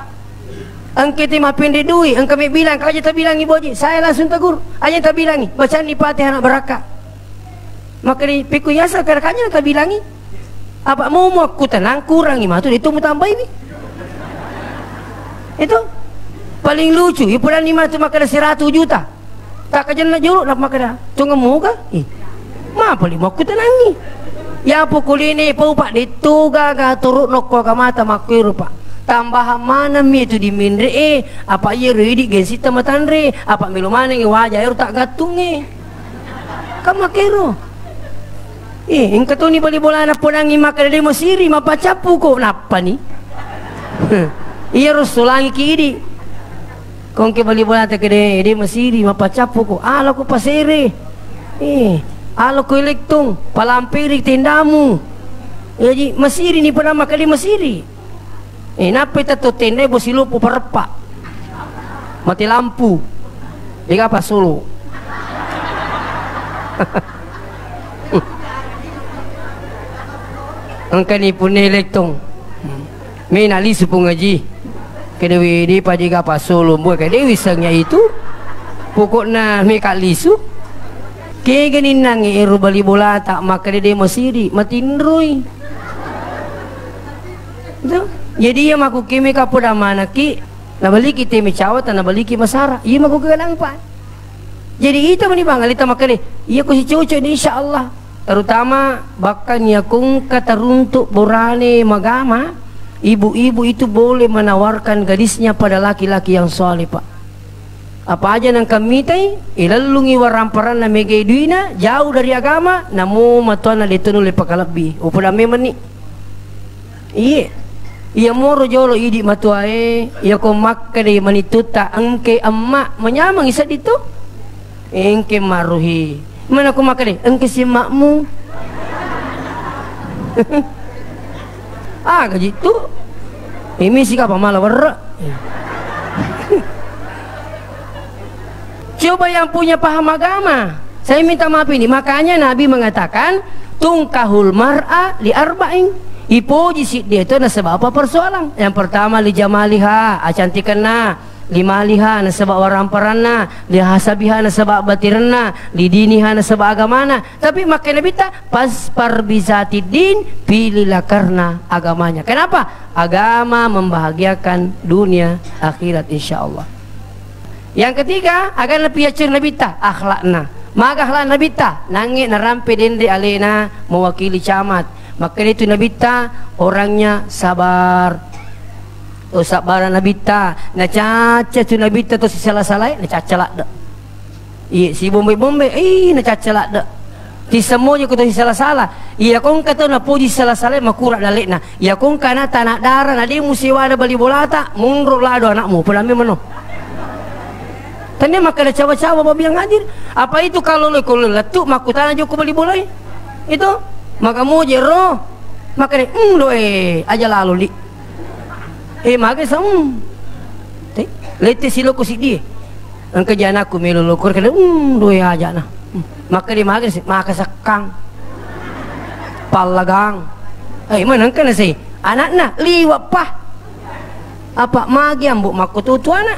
Engkau tu mah pendek duit. Engkau mai bilang kau aja tak bilang ibu haji. Saya langsung tegur. Aja tak bilangi. Bacaan ni Fatihah nak berakat. Maka ni pikul yasa kadang-kadang tak bilangi. Apa mau aku tenang kurangi mah tu itu mau tambah ini. Itu paling lucu. Ipuran lima tu makan 100 juta. Tak kajian nak juruk nak makan dah. Tunggu muka. Ma paling mau aku tenang ni. Ya pukul ini pau Pak itu gaga turut nokko ke mata makiru Pak. Tambah mana mi itu di mindre apa ye redi gensi tamatan re apa melu mana ngi wajah air tak gatung kamu makiru. Engkau tu ni boleh bola nak podangi makan dia Mesiri mapa capu kok napa ni? Iya Rasulangi kiri. Kong ke bali bola tak kede dia Mesiri mapa capu kok. Alo ko pasere. Alo ko elektong palampiri tendamu. Jadi Mesiri ni pernah makan di Mesiri. Napa itu tu tenda bosilupu perpak. Mati lampu. Dia apa Solo? Angka ni pun elektong. May nalisu po ngaji. Kaya di pa ka Solo mo. Kaya wisangnya itu. Pukok na may kalisu. Kaya ganin nang iero bali bola tak maka di Mesiri. Matinroy. Jadi ia maku kimi ka po damana ki. Nabaliki temi cawat na nabaliki masara. Ia maku kaganang pa. Jadi itu manibangal ita maka di. Ia ko si cucu ni insyaallah. Terutama bahkan ya kung kataruntuk borane magama, ibu-ibu itu boleh menawarkan gadisnya pada laki-laki yang soleh Pak. Apa aja nang kami tay ilalungi waramparan na megay duina jauh dari agama namo matuan na dito nuli pakalabi upada memang ni iya moro jolo idi matuae iya ko makka de manituta angke amma menyamang isa dito engke maruhi mana aku makan ni? Engkau si makmu. Gaji tu. Ini sih apa malah berak. Coba yang punya paham agama. Saya minta maaf ini. Makanya Nabi mengatakan tungkahul mar'a li arba'in. Ipuji si dia itu nasabah apa persoalan. Yang pertama li jamaliha, cantikan na. Limaliha na sebab waramparanna, lihasabiha na sebab batiranna, lidiniha na sebab agamana. Tapi makin Nabi tak paspar bizati din, pilihlah karena agamanya. Kenapa? Agama membahagiakan dunia akhirat insyaallah. Yang ketiga, agar lebih acer Nabi tak akhlakna. Maka akhlak Nabi tak nangis narampe dende alena mewakili camat. Maka itu Nabi tak orangnya sabar. Sabaran Nabi ta na caca tu Nabi ta tu si salah-salah na caca dak. Si bombe-bombe na caca dak. Ti semuanya ko tu si salah-salah. Iya kong kata na puji salah-salah makura dalek na. Iya kong kana tanah darah na dia musiwa ada bali bola tak mundur lah do anakmu pelami mano. Tanya maka ada cawa-cawa babi yang hadir. Apa itu kalau letuk maku tanah jo ko bali bola itu maka mu jero maka do aja lalu li. Maka sam. Lete silo ko si dia. Ang kajaan ako may lulukor kada doy aja na. Maka di maka sakang. Palagang. Manang ka na si anak na liwat pa. Apa magi ambo makututu anak.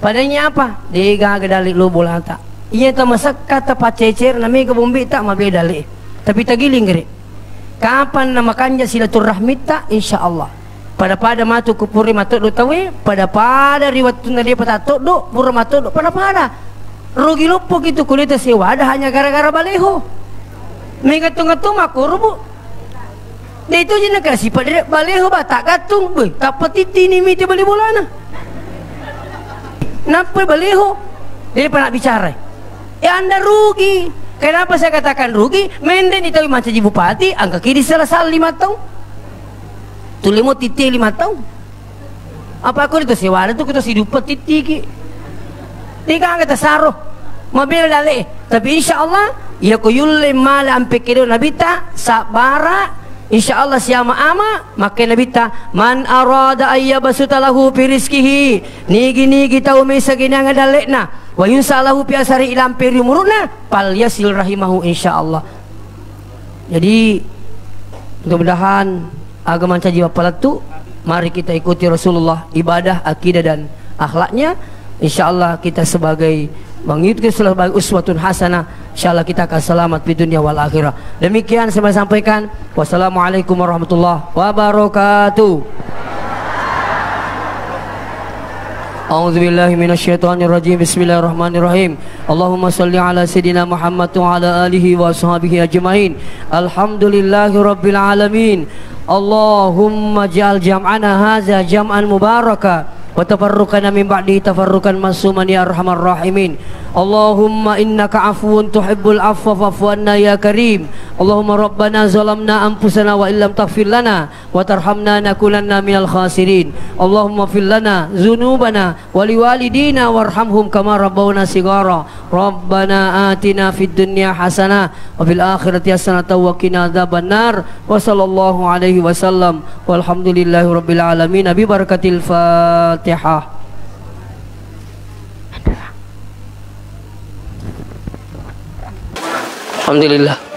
Padanya apa? Dia gadali lo bolata. Iya ta masak kata pacecer na may kabumbi ta mabedali. Tapi tagiling gere. Kapan na makanja silaturahmi ta insyaallah. Pada matu kupuri matuk do tawe pada riwat tunda dia patatuk do pura matuk do pada rugi lupo gitu kulita sewa ada hanya gara-gara baleho mega tunga-tunga kurbu dia itu je nak kasih pada baleho ba tak gatung be tak petiti ni miti bali bolana napa baleho dia pernah bicara anda rugi. Kenapa saya katakan rugi? Menden itu macam bupati angka kiri salah 5 tahun tulimo titi 5 tahun. Apa aku itu sewa itu kita si dupa titi ki. Tiga kata saroh. Mobil dale. Tapi insyaallah ya ko yulle mal ampe kedo nabita sabara insyaallah siapa ama maka Nabi ta man arada ayyabasuta lahu fi rizqihi nigi tahu mesagina ngadalekna wa yunsalahu fi asari ilam peri muruna fal yasil rahimahu insyaallah. Jadi mudah-mudahan agama caji bapalatu mari kita ikuti Rasulullah ibadah, akidah dan akhlaknya. Insyaallah kita sebagai mengikuti sebagai uswatun hasanah, insyaallah kita akan selamat di dunia wal akhirah. Demikian saya sampaikan. Wassalamualaikum warahmatullahi wabarakatuh. A'udzubillahi minasyaitonirrajim. Bismillahirrahmanirrahim. Allahumma shalli ala sayidina Muhammad wa ala alihi wa sahbihi ajmain. Alhamdulillahirabbil alamin. Allahumma ja'al jam'ana hadza jam'an mubaraka wa tafarruqana min ba'di tafarruqan masuman ya arhamar rahimin. Allahumma innaka afuwun tuhibbul afwa fa'fu anna ya karim. Allahumma rabbana zalamna anfusana wa illam taghfir lana wa tarhamna nakunanna minal khasirin. Allahumma fil lana dzunubana wa liwalidina warhamhum kama rabbawna sigara. Rabbana atina fid dunya hasanah wa fil akhirati hasanah wa qina adzabannar. Wa sallallahu alaihi wasallam walhamdulillahi rabbil alamin bi barakatil Fatihah. Alhamdulillah.